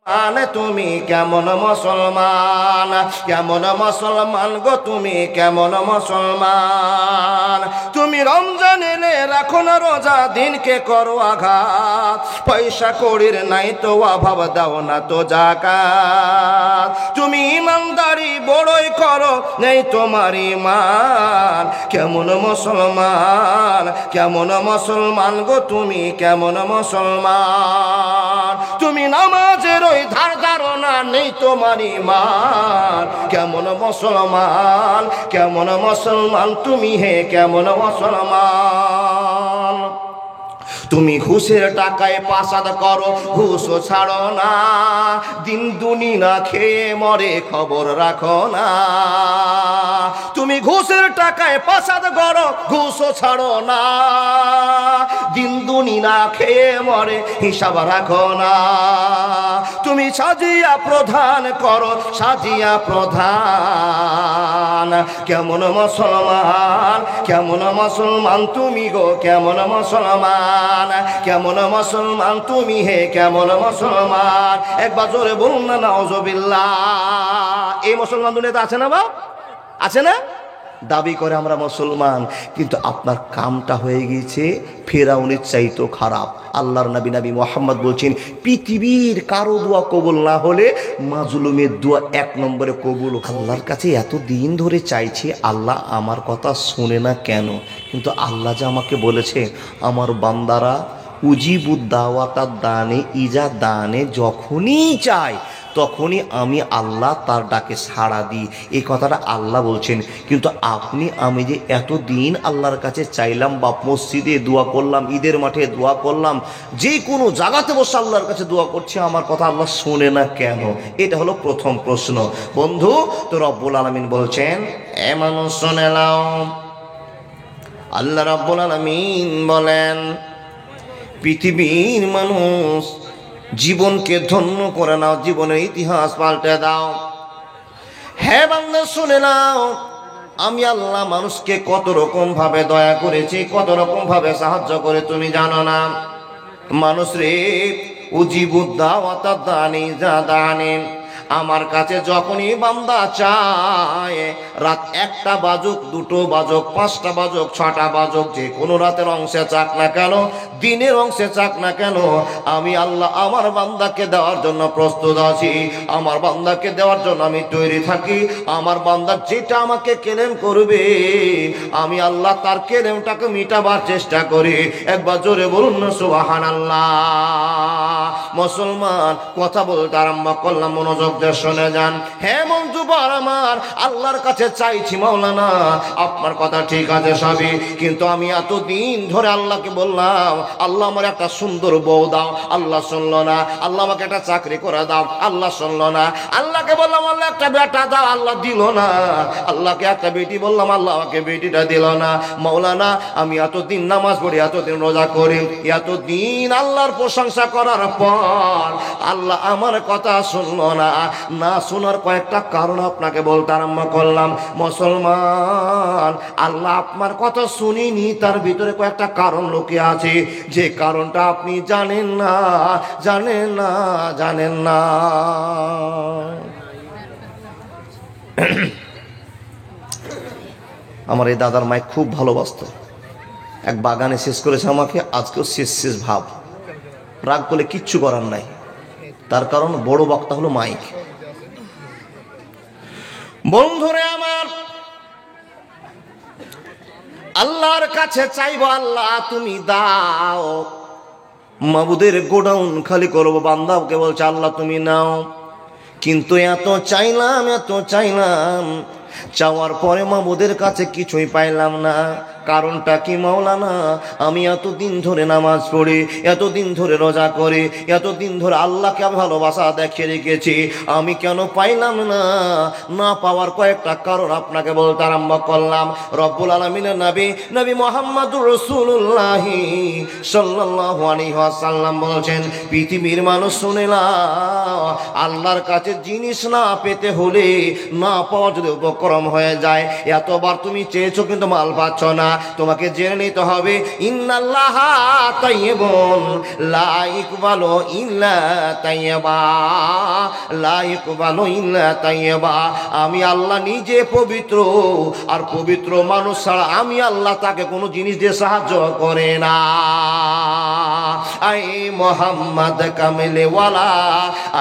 মানে তুমি কেমন মুসলমান, কেমন মুসলমান গো তুমি কেমন মুসলমান? তুমি রমজান এলে রাখো না রোজা, দিনকে করো আঘাত, পয়সা কড়ির নাই তো অভাব, দাও না তো যাকাত। তুমি ইমানদারি বড়ই করো, নেই তোমার ঈমান, কেমন মুসলমান, কেমন মুসলমান গো তুমি কেমন মুসলমান? তুমি নামাজের ওই ধার ধারণা, নেই তোমার ঈমান, কেমন মুসলমান, কেমন মুসলমান তুমি হে কেমন মুসলমান? তুমি ঘুষের টাকায় পাসাদ করো, ঘুষও ছাড়ো না, দিন দুনি না খেয়ে মরে খবর রাখো না। তুমি ঘুষের টাকায় পাসাদ করো, ঘুষও ছাড়ো না, দিন দুনি না খেয়ে মরে হিসাব রাখো না। তুমি সাজিয়া প্রধান করো, সাজিয়া প্রধান, কেমন মুসলমান, কেমন মুসলমান তুমি গো কেমন মুসলমান, কেমন মুসলমান তুমি হে কেমন মুসলমান? একবার জোরে বলুন না নাউজুবিল্লাহ। এই মুসলমান দুনিয়াতে আছে না বাপ? আছে না? দাবি করে আমরা মুসলমান, কিন্তু আপনার কামটা হয়ে গিয়েছে ফেরাউনের চাইতো খারাপ। আল্লাহর নবী মুহাম্মদ বলছেন, পৃথিবীর কারো দোয়া কবুল না হলে মাজলুমের দোয়া 1 নম্বরে কবুল। আল্লাহর কাছে এত দিন ধরে চাইছি, আল্লাহ আমার কথা শুনে না কেন? কিন্তু আল্লাহ যে আমাকে বলেছে, আমার বান্দারা উজিবুদ দাওয়াতাদ দানে ইজা দানে, যখনই চায় তখনই আমি আল্লাহ তার ডাকে সাড়া দিই। এই কথাটা আল্লাহ বলছেন। কিন্তু আপনি আমি যে এতদিন আল্লাহর কাছে চাইলাম, বাপ মসজিদে দোয়া করলাম, ঈদের মাঠে দোয়া করলাম, যে কোনো জায়গাতে বসে আল্লাহর কাছে দোয়া করছি, আমার কথা আল্লাহ শোনে না কেন? এটা হলো প্রথম প্রশ্ন। বন্ধু, তো রব্বুল আলামিন বলছেন, এ মানুষ শুনে নাও, আল্লাহ রব্বুল আলামিন বলেন, পৃথিবীর মানুষ জীবনকে ধন্য করে নাও, জীবনের ইতিহাস পাল্টে দাও। হ্যাঁ বান্দা শুনে নাও, আমি আল্লাহ মানুষকে কত রকম ভাবে দয়া করেছি, কত রকম ভাবে সাহায্য করে তুমি জানো না? মানুষ রে, উজিবুদ দাওয়াতাদ দানি যা দানি, আমার কাছে যখনই বান্দা চায়, রাত 1টা বাজুক, 2টো বাজুক, 5টা বাজুক, 6টা বাজুক, যে কোনো রাতের অংশে চাক না কেন, দিনের অংশে চাক না কেন, আমি আল্লাহ আমার বান্দাকে দেওয়ার জন্য প্রস্তুত আছি, আমার বান্দাকে দেওয়ার জন্য আমি তৈরি থাকি। আমার বান্দা যেটা আমাকে কেলেম করবে, আমি আল্লাহ তার কেলেমটাকে মিটাবার চেষ্টা করি। একবার জোরে বলুন না সুবহানাল্লাহ। মুসলমান, কথা বলতে আরম্ভ করলাম, মনোযোগ দিয়ে শুনে যান। হ্যাঁ বন্ধু আমার, আল্লাহর কাছে চাইছি মাওলানা, আপনার কথা ঠিক আছে সবই, কিন্তু আমি এতদিন ধরে আল্লাহকে বললাম, আল্লাহ আমার একটা সুন্দর বউ দাও, আল্লাহ শুনলো না। আল্লাহ আমাকে একটা চাকরি করে দাও, আল্লাহ শুনলো না। আল্লাহকে বললাম আল্লাহ একটা বেটা দাও, আল্লাহ দিল না। আল্লাহকে একটা বেটি বললাম, আল্লাহ আমাকে বেটিটা দিল না। মাওলানা, আমি এতদিন নামাজ পড়ি, এতদিন রোজা করি, এতদিন আল্লাহর প্রশংসা করার পর আল্লাহ আমার কথা শুনলো না। না শোনার কয়েকটা কারণ আপনাকে বলতে আরম্ভ করলাম। মুসলমান, আল্লাহ আপনার কথা শুনিনি, তার ভিতরে কয়েকটা কারণ লুকিয়ে আছে, যে কারণটা আপনি জানেন না, জানেন না, জানেন না। আমার এই দাদার মাইক খুব ভালোবাসতো, এক বাগানে শেষ করেছে আমাকে, আজকেও শেষ শেষ ভাব। রাগ করলে কিচ্ছু করার নাই, তার কারণ বড় বক্তা হলো মাইক। বন্ধুরে আমার, আল্লাহর কাছে চাইবো, আল্লাহ তুমি দাও। মাবুদের গোডাউন খালি করবো, বান্দাকে বলছে আল্লাহ তুমি নাও। কিন্তু এত চাইলাম, এত চাইলাম, চাওয়ার পরে মাবুদের কাছে কিছুই পাইলাম না। কারণটা কি মাওলানা? আমি এতদিন ধরে নামাজ পড়ি, এতদিন ধরে রোজা করি, এতদিন ধরে আল্লাহকে আমি ভালোবাসা দেখিয়ে রেখেছি, আমি কেন পাইলাম না? না পাওয়ার কয়েকটা কারণ আপনাকে বলতে আরম্ভ করলাম। রব্বুল আলামিনের নবী মুহাম্মদুর রাসূলুল্লাহ সাল্লাল্লাহু আলাইহি ওয়াসাল্লাম বলছেন, পৃথিবীর মানুষ শুনে নাও, আল্লাহর কাছে জিনিস না পেতে হলে, না পাওয়া যদি উপক্রম হয়ে যায়, এতবার তুমি চেয়েছো কিন্তু মাল পাচ্ছ না, তোমাকে জেনে নিতে হবে ইন্নাল্লাহা তাইয়্যিবুন লা ইকবালু ইল্লা তাইয়্যিবা, লা ইকবালু ইল্লা তাইয়্যিবা। আমি আল্লাহ নিজে পবিত্র, আর পবিত্র মানুষ ছাড়া আমি আল্লাহ তাকে কোনো জিনিস দিয়ে সাহায্য করে না। আয় মোহাম্মদ কামলেওয়ালা,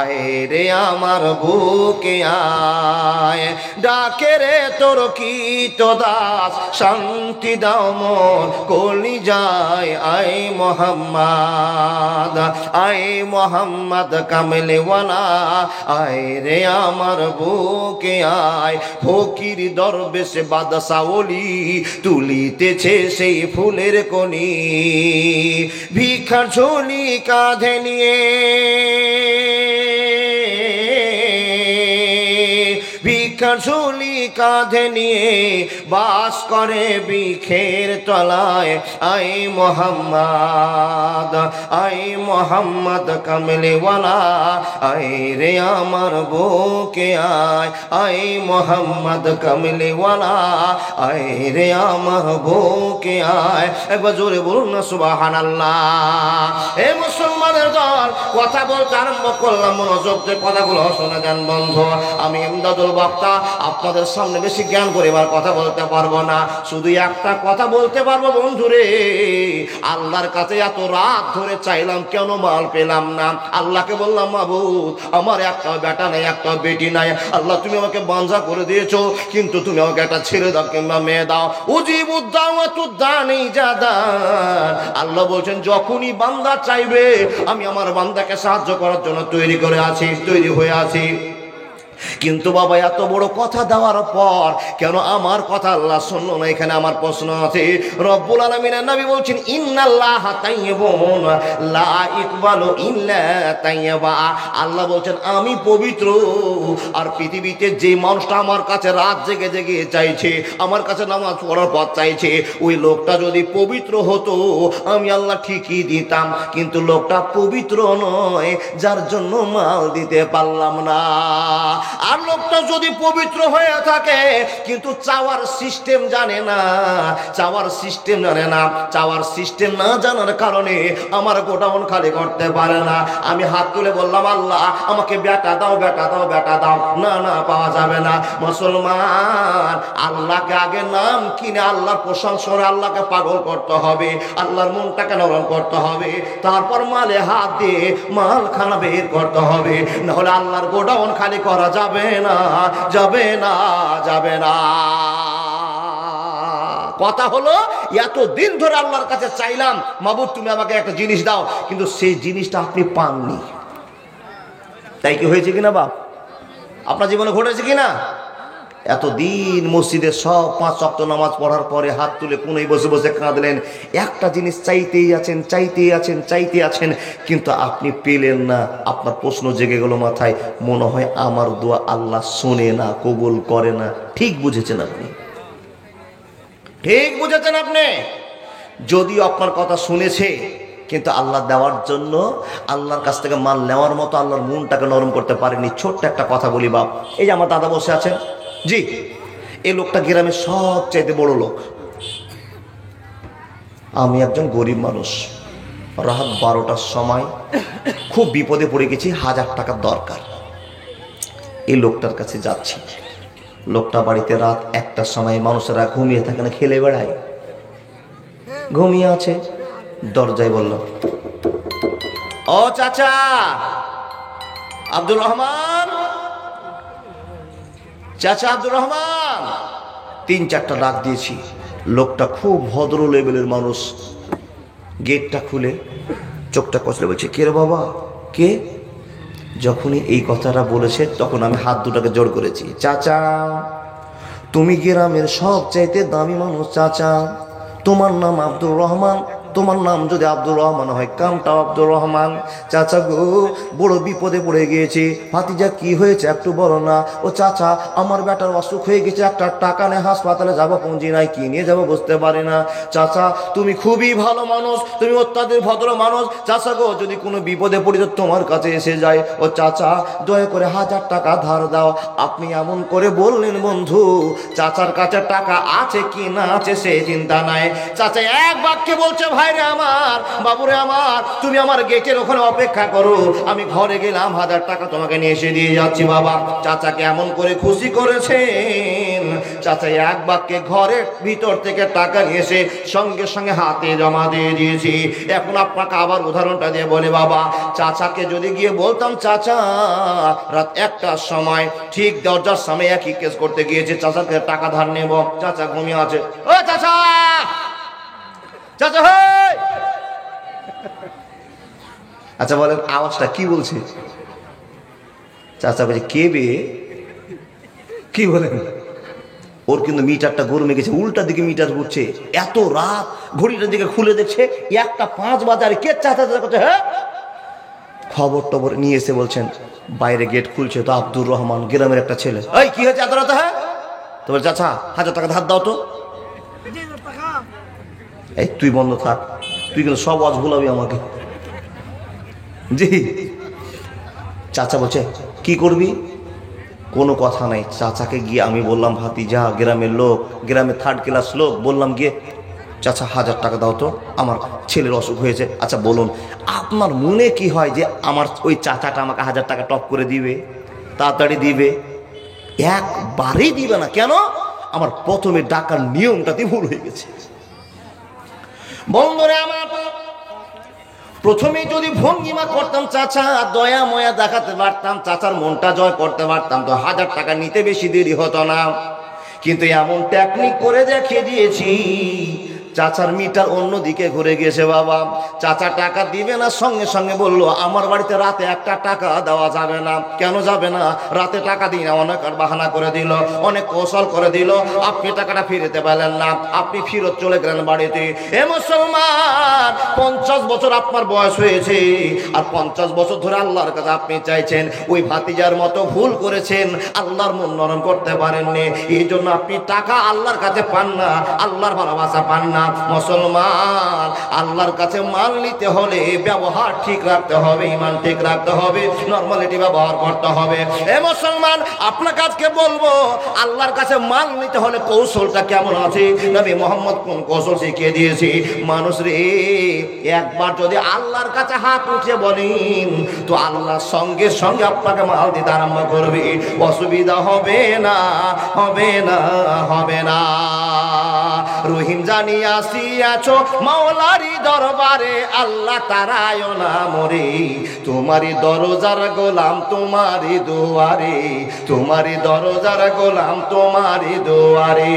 আয় রে আমার বুকে আয়, ডাকে রে তোর কি তো দাস, শান্তি দাও মোর কলি যায়। আয় মোহাম্মদ, আয় মোহাম্মদ কামলেওয়ালা, আয় রে আমার বুকে আয়। ফকির দরবেশ বাদশা ওলি তুলিতেছে সেই ফুলের কনি, ভিক্ষার ঝুলি কাঁধে নিয়ে, ভিক্ষার ঝুলি কাঁধে নিয়ে বাস করে বৃক্ষের তলায়। আই মোহাম্মদ, আই মোহাম্মদ কামলেওয়ালা, আই রে আমার বুকে আয়। আই মোহাম্মদ কামলেওয়ালা, আই রে আমার বুকে আয়। একবার জোরে বলুন না সুবহানাল্লাহ। এ মুসলমানের দল, কথা বলতে আরম্ভ করলাম, মনোযোগ দিয়ে কথাগুলো শোনা যান বন্ধু। আমি ইমদাদুল বক্তা, আপনাদের সামনে বেশি জ্ঞান করে এবার কথা বলতে পারবো না, শুধু একটা কথা বলতে পারবো বন্ধুরে। আল্লাহর কাছে এত রাত ধরে চাইলাম, কেন মাল পেলাম না। আল্লাহকে বললাম, মাবুদ আমার একটা বেটা নাই, একটা বেটি নাই। আল্লাহ তুমি আমাকে বাঞ্জা করে দিয়েছো, কিন্তু তুমি আমাকে একটা ছেলে দাও কিংবা মেয়ে দাও। আল্লাহ বলছেন, যখনই বান্দা চাইবে আমি আমার বান্দাকে সাহায্য করার জন্য তৈরি হয়ে আছি। কিন্তু বাবা এত বড় কথা দেওয়ার পর কেন আমার কথা আল্লাহ শুনলো না? এখানে আমার প্রশ্ন আছে। রব্বুল আলামিনের নবী বলছেন, ইন্নাল্লাহা তাইয়্যিবুন লা ইকবালু ইল্লা তাইয়্যিবা। আল্লাহ বলছেন আমি পবিত্র, আর পৃথিবীতে যে মানুষটা আমার কাছে রাত জেগে জেগে চাইছে, আমার কাছে নামাজ পড়ার পথ চাইছে, ওই লোকটা যদি পবিত্র হতো আমি আল্লাহ ঠিকই দিতাম। কিন্তু লোকটা পবিত্র নয়, যার জন্য মাল দিতে পারলাম না। আর লোকটা যদি পবিত্র হয়ে থাকে কিন্তু চাওয়ার সিস্টেম জানে না, চাওয়ার সিস্টেম জানে না, চাওয়ার সিস্টেম না জানার কারণে আমার গোডাউন খালি করতে পারে না। আমি হাত তুলে বললাম, আল্লাহ আমাকে বেটা দাও, বেটা দাও, বেটা দাও। না না, পাওয়া যাবে না। মুসলমান, আল্লাহকে আগে নাম কিনে আল্লাহর প্রশংসা করে আল্লাহকে পাগল করতে হবে, আল্লাহর মনটাকে নরম করতে হবে, তারপর মালে হাত দিয়ে মালখানা বের করতে হবে। নাহলে আল্লাহর গোডাউন খালি করা যাবে না, যাবে না, যাবে না। কথা হলো, এতদিন ধরে আল্লাহর কাছে চাইলাম, মাবুদ তুমি আমাকে একটা জিনিস দাও, কিন্তু সেই জিনিসটা আপনি পাননি। তাই কি হয়েছে কিনা বাপ? আপনার জীবনে ঘটেছে কিনা? এতদিন মসজিদে সব 5 ওয়াক্ত নামাজ পড়ার পরে হাত তুলে কোণে বসে বসে কাঁদলেন, একটা জিনিস চাইতেই আছেন, চাইতেই আছেন, চাইতে আছেন, কিন্তু আপনি পেলেন না। আপনার প্রশ্ন জেগে গেল মাথায়, মনে হয় আমার দোয়া আল্লাহ শোনে না, কবুল করে না। ঠিক বুঝেছেন আপনি, ঠিক বুঝেছেন আপনি। যদিও আপনার কথা শুনেছে, কিন্তু আল্লাহ দেওয়ার জন্য, আল্লাহর কাছ থেকে মাল নেওয়ার মতো আল্লাহর মনটাকে নরম করতে পারেনি। ছোট্ট একটা কথা বলি বাপ, এই যে আমার দাদা বসে আছেন, জি এই লোকটা গ্রামের সবচাইতে বড় লোক। আমি একজন গরিব মানুষ, রাত 12টার সময় খুব বিপদে পড়ে গেছি, 1000 টাকার দরকার। এই লোকটার কাছে যাচ্ছি। লোকটা বাড়িতে রাত 1টার সময়, মানুষেরা ঘুমিয়ে থাকে না, খেলে বেড়ায়, ঘুমিয়ে আছে। দরজায় বলল, ও চাচা আব্দুর রহমান, চাচা আব্দুর রহমান। 3-4টা ডাক দিয়েছি। লোকটা খুব ভদ্র লেভেলের মানুষ। গেটটা খুলে চোখটা কচলে বলছে, কে রে বাবা, কে? যখনই এই কথাটা বলেছে তখন আমি হাত দুটাকে জোড় করেছি। চাচা তুমি গ্রামের সবচাইতে দামি মানুষ চাচা, তোমার নাম আব্দুর রহমান, তোমার নাম যদি আব্দুর রহমান হয়, কামটাও আব্দুর রহমান। চাচা গো, বড় বিপদে পড়ে গিয়েছি। ভাতিজা কি হয়েছে একটু বলো না। ও চাচা, আমার বেটার অসুখ হয়ে গেছে, একটা টাকা নেই, হাসপাতালে যাবো, পুঁজি নাই, কি নিয়ে যাবো বুঝতে পারি না। চাচা তুমি খুবই ভালো মানুষ, তুমি অত্যাধিক ভদ্র মানুষ। চাচা গো, যদি কোনো বিপদে পড়ি তো তোমার কাছে এসে যায়। ও চাচা, দয়া করে 1000 টাকা ধার দাও। আপনি এমন করে বললেন বন্ধু, চাচার কাছে টাকা আছে কি না আছে সে চিন্তা নাই। চাচা এক বাক্যে বলছে, ভাইরে আমার, বাবুরে আমার, তুমি আমার গেটের ওখানে অপেক্ষা করো, আমি ঘরে গেলাম, 1000 টাকা তোমাকে নিয়ে এসে দিয়ে যাচ্ছি। বাবা চাচাকে এমন করে খুশি করেছেন, চাচা এক বাক্যে ঘরের ভিতর থেকে টাকা নিয়ে এসে সঙ্গে সঙ্গে হাতে জমা দিয়ে দিয়েছি। এখন আপনাকে আবার উদাহরণটা দিয়ে বলে, বাবা চাচাকে যদি গিয়ে বলতাম, চাচা রাত 1টার সময় ঠিক দরজার সামনে একই কেস করতে গিয়েছে, চাচাকে টাকা ধার নেব, চাচা ঘুমিয়ে আছে। ও চাচা, চাচা হেই! আচ্ছা বলেন আওয়াজটা কি বলছে? চাচা বলছে, কে বে? কি বলেন? ওর কিন্তু মিটারটা গরমে গেছে, উল্টা দিকে মিটার ঘুরছে। এত রাত, ঘড়িটার দিকে খুলে দেখছে 1টা 5 বাজারে। কে চাচা চাচা করছে? হ্যাঁ, খবর টবর নিয়ে এসে বলছেন, বাইরে গেট খুলছে তো আব্দুর রহমান, গ্রামের একটা ছেলে। এই কি হয়েছে এত রাতে? হ্যাঁ, তোমার চাচা 1000 টাকা ধার দাও তো। এই তুই বন্ধ থাক, তুই কিন্তু সব আজ ভুলাবি আমাকে। জি। চাচা বলছে, কি করবি? কোনো কথা নাই। চাচাকে গিয়ে আমি বললাম, ভাতিজা গ্রামের লোক, গ্রামের 3rd ক্লাস লোক, বললাম গিয়ে, চাচা 1000 টাকা দাও তো, আমার ছেলের অসুখ হয়েছে। আচ্ছা বলুন, আপনার মনে কি হয় যে আমার ওই চাচাটা আমাকে 1000 টাকা টপ করে দিবে, তাড়াতাড়ি দিবে? একবারেই দিবে না। কেন? আমার প্রথমে ডাকার নিয়মটাতে ভুল হয়ে গেছে। বন্ধুরা আমার, প্রথমে যদি ভঙ্গিমা করতাম, চাচা দয়া ময়া দেখাতে পারতাম, চাচার মনটা জয় করতে পারতাম, তো 1000 টাকা নিতে বেশি দেরি হতো না। কিন্তু এমন টেকনিক করে দেখিয়ে দিয়েছি, চাচার মিটার অন্যদিকে ঘুরে গেছে। বাবা চাচা টাকা দিবে না, সঙ্গে সঙ্গে বললো, আমার বাড়িতে রাতে 1টা টাকা দেওয়া যাবে না। কেন যাবে না? রাতে টাকা দিই না। অনেক বাহানা করে দিল, অনেক কৌশল করে দিল, আপনি টাকাটা ফিরতে পারলেন না, আপনি ফিরত চলে গেলেন বাড়িতে। এ মুসলমান, 50 বছর আপনার বয়স হয়েছে, আর 50 বছর ধরে আল্লাহর কাছে আপনি চাইছেন, ওই ভাতিজার মতো ভুল করেছেন, আল্লাহর মন নরম করতে পারেননি, এই জন্য আপনি টাকা আল্লাহর কাছে পান না, আল্লাহর ভালোবাসা পান না। মুসলমান, আল্লাহর কাছে মাল নিতে হলে ব্যবহার ঠিক রাখতে হবে, ঈমান ঠিক রাখতে হবে, নরমালিটি ব্যবহার করতে হবে। এ মুসলমান, আপনার কাছে বলবো, আল্লাহর কাছে মাল নিতে হলে কৌশলটা কেমন আছে, নবী মুহাম্মদ কোন কৌশল শিখিয়ে দিয়েছে? মানুষ রে, একবার যদি আল্লাহর কাছে হাত উঠে বলেন, তো আল্লাহ সঙ্গে সঙ্গে আপনাকে মাল দিতে আরম্ভ করবে, অসুবিধা হবে না, হবে না, হবে না। রহিম জানিয়া আসিয়াছো মাওলারি দরবারে, আল্লাহ তারায় না মরে, তোমারই দরজার গোলাম তোমারই দুয়ারে, তোমারই দরজার গোলাম তোমারই দুয়ারে।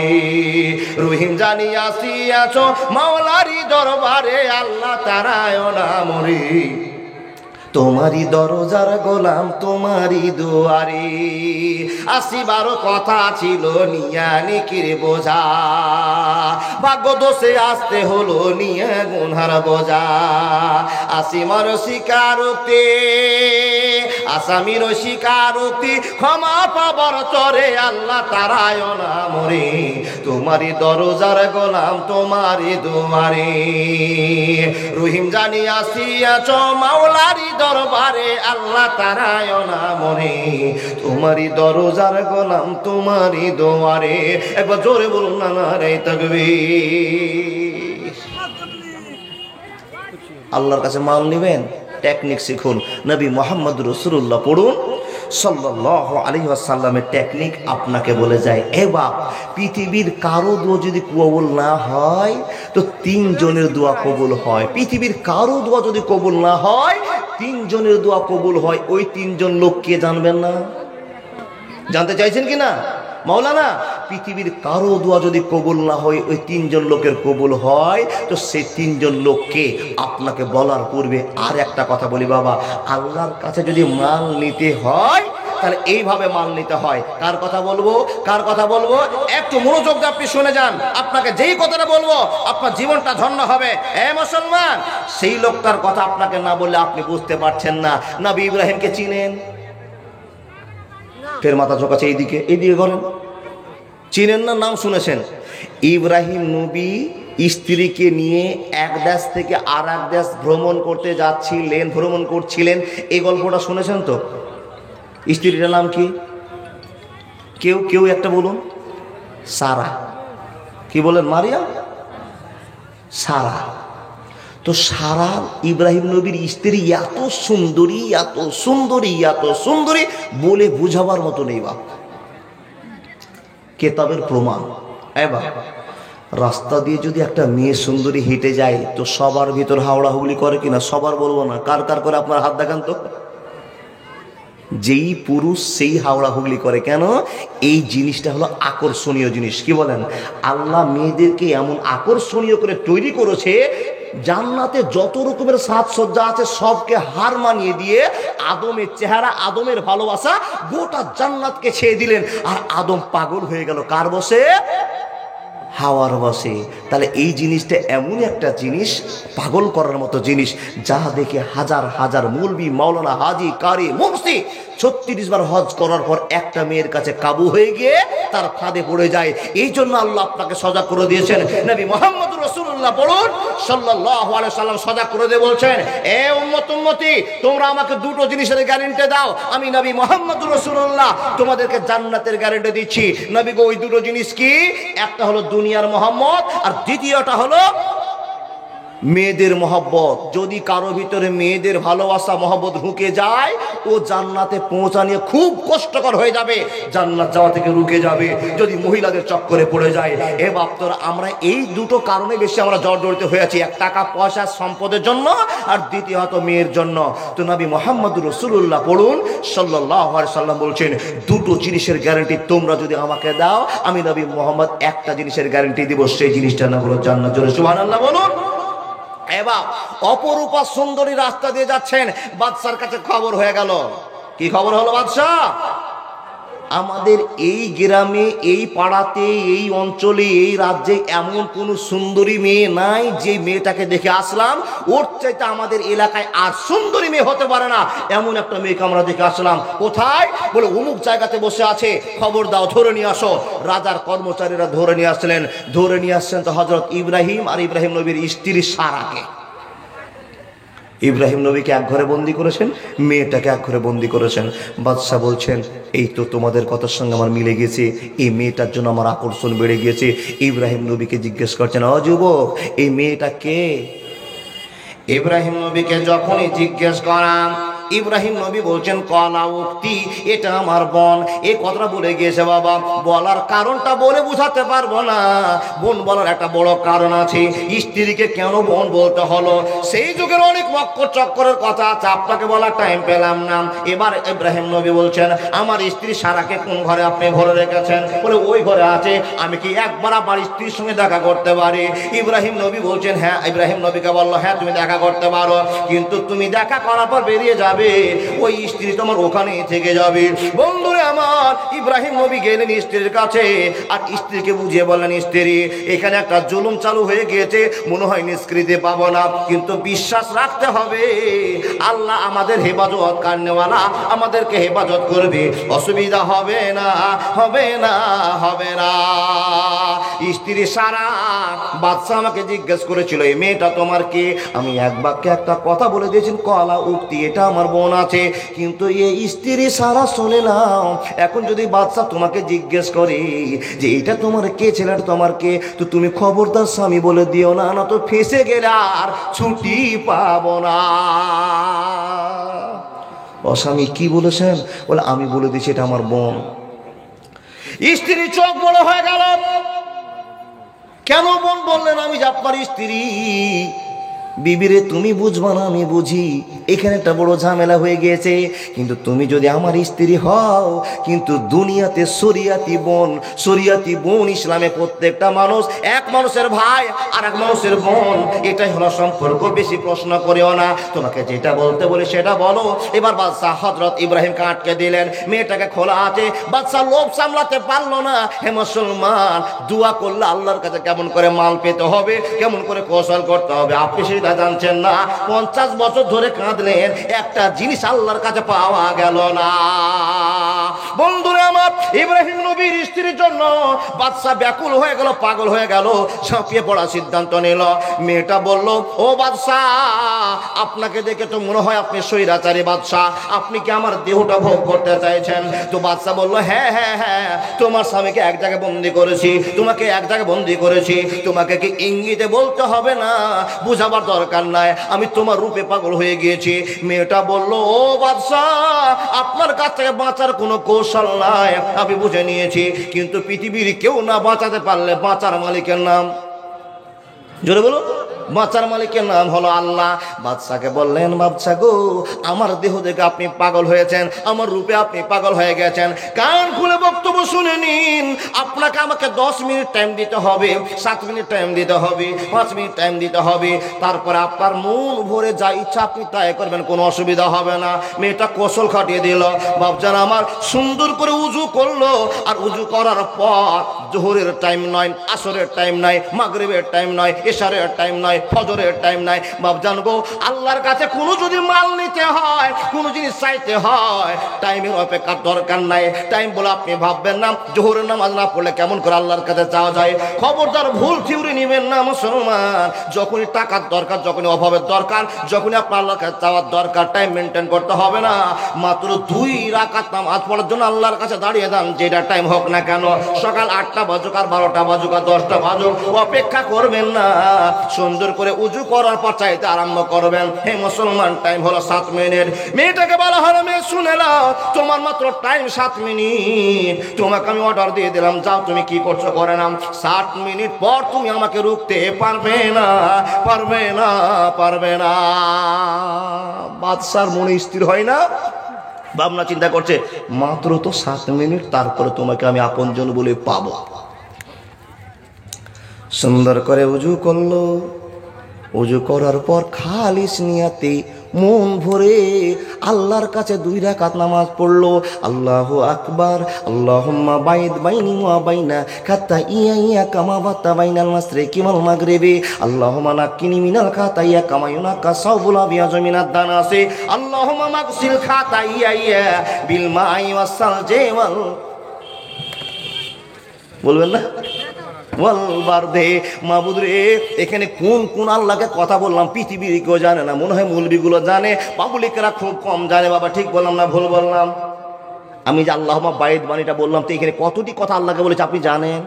রহিম জানিয়া আসিয়াছো মাওলারি দরবারে, আল্লাহ তারায় না মরে, তোমারই দরজার গোলাম তোমারই দুয়ারে। আসিবারও কথা ছিল নিয়া নিকির বোঝা, ভাগ্য দোষে আসতে হলো নিয়ে গুনহার বোঝা। আসিমার স্বীকারোক্তি, আসামির স্বীকারোক্তি, ক্ষমা পাবার চরে, আল্লাহ তারায় না মরে, তোমারই দরজার গোলাম তোমারই দুয়ারে। রহিম জানি আসিয়াছ মাওলারি দরবারে, আল্লাহ তারায় না মরে, তোমারই দরজার গোলাম তোমারই দুয়ারে। একবার জোরে বলুন না নারে তাকবীর। আল্লাহর কাছে মাল নিবেন, টেকনিক শিখুন, নবী মুহাম্মদ রাসূলুল্লাহ পড়ুন সাল্লাল্লাহু আলাইহি ওয়াসাল্লামের টেকনিক আপনাকে বলে যায়। এবার পৃথিবীর কারো দোয়া যদি কবুল না হয় তো 3 জনের দোয়া কবুল হয়। পৃথিবীর কারো দোয়া যদি কবুল না হয়, 3 জনের দোয়া কবুল হয়। ওই 3 জন লোক কে জানবেন না? জানতে চাইছেন কি না? মাওলানা, পৃথিবীর কারো দোয়া যদি কবুল না হয়, ওই 3 জন লোকের কবুল হয়, তো সেই 3 জন লোককে আপনাকে বলার পূর্বে আর একটা কথা বলি বাবা, আল্লাহর কাছে যদি মাল নিতে হয় তাহলে এইভাবে মান নিতে হয়। কার কথা বলবো, কার কথা বলবো, একটু মনোযোগ দিয়ে আপনি শুনে যান। আপনাকে যেই কথাটা বলবো আপনার জীবনটা ধন্য হবে। এ মুসলমান, সেই লোকটার কথা আপনাকে না বললে আপনি বুঝতে পারছেন না। নবী ইব্রাহিমকে চিনেন? ফের মাথা ঝোঁকাচ্ছে এইদিকে, এইদিকে করেন। চিনেন না? নাম শুনেছেন? ইব্রাহিম নবী স্ত্রীকে নিয়ে এক দেশ থেকে আর এক দেশ ভ্রমণ করতে যাচ্ছিলেন, ভ্রমণ করছিলেন। এই গল্পটা শুনেছেন তো? স্ত্রীটার নাম কি? কেউ কেউ একটা বলুন। সারা। কি বলেন? মারিয়া? সারা। তো সারা ইব্রাহিম নবীর স্ত্রী এত সুন্দরী, এত সুন্দরী, এত সুন্দরী বলে বুঝাবার মতো নেই বাপ। কেতাবের প্রমাণ। এবার রাস্তা দিয়ে যদি একটা মেয়ে সুন্দরী হেঁটে যায় তো সবার ভিতর হাওড়া হুগলি করে কিনা? সবার বলবো না, কার কার করে আপনার হাত দেখান তো। যেই পুরুষ সেই হাওড়া হুগলি করে। কেন? এই জিনিসটা হলো আকর্ষণীয় জিনিস। কি বলেন? আল্লাহ মেয়েদেরকে এমন আকর্ষণীয় করে তৈরি করেছে, জান্নাতে যত রকমের সাজসজ্জা আছে সবকে হার মানিয়ে দিয়ে আদমের চেহারা, আদমের ভালোবাসা গোটা জান্নাতকে ছেয়ে দিলেন। আর আদম পাগল হয়ে গেল কার বসে? হাওয়ার বসে। তাহলে এই জিনিসটা এমন একটা জিনিস, পাগল করার মতো জিনিস, যা দেখে হাজার হাজার মৌলবি, মাওলানা, হাজি, কারি, মুফতি 36 বার হজ করার পর একটা মেয়ের কাছে কাবু হয়ে গিয়ে তার ফাঁদে পড়ে যায়। এই জন্য আল্লাহ আপনাকে সজাগ করে দিয়েছেন। নবী মুহাম্মদুর রাসূলুল্লাহ পড়ুন সাল্লাল্লাহু আলাইহি সাল্লাম সজাগ করে দিয়ে বলছেন, এ উম্মত উম্মতি, তোমরা আমাকে দুটো জিনিসের গ্যারান্টি দাও। আমি নবী মুহাম্মদুর রাসূলুল্লাহ তোমাদেরকে জান্নাতের গ্যারান্টি দিচ্ছি। নবী গো, ওই দুটো জিনিস কি? একটা হলো দুনিয়ার মোহাম্মত, আর দ্বিতীয়টা হলো মেয়েদের মহব্বত। যদি কারো ভিতরে মেয়েদের ভালোবাসা, মহব্বত ঢুকে যায়, ও জান্নাতে পৌঁছানো খুব কষ্টকর হয়ে যাবে, জান্নাত যাওয়া থেকে রুকে যাবে যদি মহিলাদের চক্করে পড়ে যায়। এ বাপ্তর, আমরা এই দুটো কারণে বেশি আমরা জর্জরিত হয়েছি, এক টাকা পয়সা সম্পদের জন্য, আর দ্বিতীয়ত মেয়ের জন্য। তো নবী মুহাম্মদুর রাসূলুল্লাহ পড়ুন সাল্লাল্লাহু আলাইহি সাল্লাম বলছেন, দুটো জিনিসের গ্যারান্টি তোমরা যদি আমাকে দাও, আমি নবী মুহাম্মদ একটা জিনিসের গ্যারান্টি দিব, সেই জিনিসটা না হলো জান্নাত। জোরে সুবহানাল্লাহ বলুন। এবার অপরূপা সুন্দরী রাস্তা দিয়ে যাচ্ছেন, বাদশার কাছে খবর হয়ে গেল। কি খবর হলো বাদশাহ? আমাদের এই গ্রামে, এই পাড়াতে, এই অঞ্চলে, এই রাজ্যে এমন কোন সুন্দরী মেয়ে নাই যে মেয়েটাকে দেখে আসলাম ওর চাইতে আমাদের এলাকায় আর সুন্দরী মেয়ে হতে পারে না, এমন একটা মেয়েকে আমরা দেখে আসলাম। কোথায়? বলে অমুক জায়গাতে বসে আছে, খবর দাও, ধরে নিয়ে আসো। রাজার কর্মচারীরা ধরে নিয়ে আসলেন। ধরে নিয়ে আসছেন তো হযরত ইব্রাহিম আর ইব্রাহিম নবীর স্ত্রী সারাকে। ইব্রাহিম নবীকে এক ঘরে বন্দি করেছেন, মেয়েটাকে এক ঘরে বন্দি করেছেন। বাদশাহ বলছেন, এই তো তোমাদের কথার সঙ্গে আমার মিলে গেছে, এই মেয়েটার জন্য আমার আকর্ষণ বেড়ে গিয়েছে। ইব্রাহিম নবীকে জিজ্ঞেস করছেন, ও যুবক, এই মেয়েটা কে? ইব্রাহিম নবীকে যখনই জিজ্ঞেস করাম, ইব্রাহিম নবী বলছেন, কলা উক্তি, এটা আমার বোন। এই কথাটা বলে গিয়েছে বাবা, বলার কারণটা বলে বুঝাতে পারবো না। বোন বলার একটা বড় কারণ আছে। স্ত্রীকে কেন বোন বলতে হলো, সেই যুগের অনেক মক্কর চক্করের কথা আছে, আপনাকে বলার টাইম পেলাম না। এবার ইব্রাহিম নবী বলছেন, আমার স্ত্রী সারাকে কোন ঘরে আপনি ভরে রেখেছেন? বলে ওই ঘরে আছে। আমি কি একবার আমার স্ত্রীর সঙ্গে দেখা করতে পারি? ইব্রাহিম নবী বলছেন, হ্যাঁ। ইব্রাহিম নবীকে বললো, হ্যাঁ তুমি দেখা করতে পারো, কিন্তু তুমি দেখা করার পর বেরিয়ে যাবে, ওই স্ত্রী তোমার ওখানে থেকে যাবে। বন্ধুরে আমার, ইব্রাহিম নবী গেলেন স্ত্রীর কাছে, আর স্ত্রীকে বুঝিয়ে বললেন, স্ত্রী, এখানে একটা জুলুম চালু হয়ে গিয়েছে, মনে হয় নিষ্কৃতি পাবো না, কিন্তু বিশ্বাস রাখতে হবে, আল্লাহ আমাদের হেফাজত কান্নেওয়ালা, আমাদেরকে হেফাজত করবে, অসুবিধা হবে না, হবে না, হবে না। স্ত্রী সারা বাদশাহ আমাকে জিজ্ঞেস করেছিল, এই মেয়েটা তোমার কে? আমি এক বাক্যে একটা কথা বলে দিয়েছেন, কলা উক্তি, এটা আমার বোন আছে। কিন্তু এই স্ত্রী সারা শুনে নাও, এখন যদি বাদশাহ তোমাকে জিজ্ঞেস করে যে এটা তোমার কে, ছেলেটা তোমার কে, তো তুমি খবরদার স্বামী বলে দিও না, না তো ফেসে গেলে আর ছুটি পাবো না। ও স্বামী কি বলেছেন? বলে আমি বলে দিচ্ছি এটা আমার বোন। স্ত্রী চোখ বড় হয়ে গেল, কেন বোন বললেন? আমি যে আপনার স্ত্রী। বিবিরে তুমি বুঝবা না আমি বুঝি, এখানে একটা বড় ঝামেলা হয়ে গিয়েছে। কিন্তু তুমি যদি আমার স্ত্রী হও, কিন্তু দুনিয়াতে শরিয়াতি বোন ইসলামে প্রত্যেকটা মানুষ এক মানুষের ভাই আর এক মানুষের বোন, এটাই হলো সম্পর্ক। বেশি প্রশ্ন করিও না, তোমাকে যেটা বলতে বলি সেটা বলো। এবার বাদশাহ হযরত ইব্রাহিমকে আটকে দিলেন, মেয়েটাকে খোলা আছে। বাদশাহ লোভ সামলাতে পারলো না। হে মুসলমান, দোয়া করলে আল্লাহর কাছে কেমন করে মাল পেতে হবে, কেমন করে কৌশল করতে হবে আপনি সেটা জানছেন না। 50 বছর ধরে কাঁদলেন, একটা জিনিস আল্লাহর কাছে পাওয়া গেল না। বন্ধুরা আমার, ইব্রাহিম নবীর স্ত্রীর জন্য বাদশাহ ব্যাকুল হয়ে গেল, পাগল হয়ে গেল, ঝাঁপিয়ে পড়ার সিদ্ধান্ত নিল। মেয়েটা বলল, ও বাদশাহ, আপনাকে দেখে তো মনে হয় আপনি স্বৈরাচারী বাদশাহ, আপনি কি আমার দেহটা ভোগ করতে চাইছেন? তো বাদশাহ বলল, হ্যাঁ হ্যাঁ হ্যাঁ, তোমার স্বামীকে এক জায়গায় বন্দি করেছি, তোমাকে এক জায়গায় বন্দি করেছি, তোমাকে কি ইঙ্গিতে বলতে হবে না, বুঝাবার দরকার নাই, আমি তোমার রূপে পাগল হয়ে গিয়েছি। মেয়েটা বলল, ও বাদশাহ, আপনার কাছ থেকে বাঁচার কোনো কৌশল নাই, আমি বুঝে নিয়েছি, কিন্তু পৃথিবীর কেউ না বাঁচাতে পারলে বাঁচার মালিকের নাম, জোরে বলো, বাঁচার মালিকের নাম হলো আল্লাহ। বাদশাকে বললেন, বাদশা গো, আমার দেহ দেখে আপনি পাগল হয়েছেন, আমার রূপে আপনি পাগল হয়ে গেছেন, কান খুলে বক্তব্য শুনে নিন। আপনাকে আমাকে 10 মিনিট টাইম দিতে হবে, 7 মিনিট টাইম দিতে হবে, 5 মিনিট টাইম দিতে হবে, তারপরে আপনার মন ভরে যা ইচ্ছা আপনি তাই করবেন, কোনো অসুবিধা হবে না। মেয়েটা কৌশল খাটিয়ে দিল। বাপজান আমার সুন্দর করে উজু করলো, আর উজু করার পর জোহরের টাইম নয়, আসরের টাইম নয়, মাগরিবের টাইম নয়, এশারের টাইম নয়, ফজরের টাইম নাই। বাপ জানবো, আল্লাহর কাছে কোনো যদি মাল নিতে হয়, কোনো জিনিস চাইতে হয়, টাইমের অপেক্ষার দরকার নাই। টাইম বলে আপনি ভাববেন না জোহরের নামাজ না পড়লে কেমন করে আল্লাহর কাছে চাওয়া যায়। খবরদার ভুল থিওরি নেবেন না মুসলমান। যখনই টাকার দরকার, যখনই অভাবের দরকার, যখনই আপনার আল্লাহর কাছে চাওয়ার দরকার, টাইম মেনটেন করতে হবে না। মাত্র 2 রাকাত নামাজ পড়ার জন্য আল্লাহর কাছে দাঁড়িয়ে যান, যেটা টাইম হোক না কেন, সকাল 8টা বাজুক আর 12টা বাজুক আর 10টা বাজুক, অপেক্ষা করবেন না। সুন্দর করে উজু করার পর চাইতে আরম্ভ করবেন। হে মুসলমান, টাইম হলো 7 মিনিট। মেয়েটাকে বলা হলো, মেয়ে শুনে নাও, তোমার মাত্র টাইম 7 মিনিট, তোমাকে আমি অর্ডার দিয়ে দিলাম, যাও তুমি কি করছো করে নাও। 7 মিনিট পর তুমি আমাকে রুখতে পারবে না, পারবে না, পারবে না। বাদশার মনে স্থির হয় না, ভাবনা চিন্তা করছে, মাত্র তো 7 মিনিট, তারপরে তোমাকে আমি আপনজন বলে পাবো। সুন্দর করে উজু করলো। উজু করার পর খালিস নিয়াতে মন ভরে আল্লাহর কাছে 2 রাকাত নামাজ পড়লো। আল্লাহু আকবার, আল্লাহুম্মা বাইদ বাইনি ওয়া বাইনা খাতাইয়া কামা বাতা বাইনাল মাশরিকি ওয়াল মাগরিবি, আল্লাহুম্মা নাক্কিনি মিনাল খাতাইয়া কামা ইউনাক্কা সাওবুল আবিয়াজ মিনাদ দানাসি, আল্লাহুম্মা মাগসিল খাতাইয়া বিল মাই ওয়াস সালজি ওয়াল, বলবেন না, মাহবুদ রে, এখানে কোন কোন আল্লাহকে কথা বললাম পৃথিবীর কেউ জানে না, মনে হয় মৌলবীগুলো জানে, পাবলিকরা খুব কম জানে। বাবা ঠিক বললাম না ভুল বললাম? আমি যে আল্লাহুম্মা বাইদ বাণীটা বললাম, তো এখানে কতটি কথা আল্লাহকে বলেছে আপনি জানেন?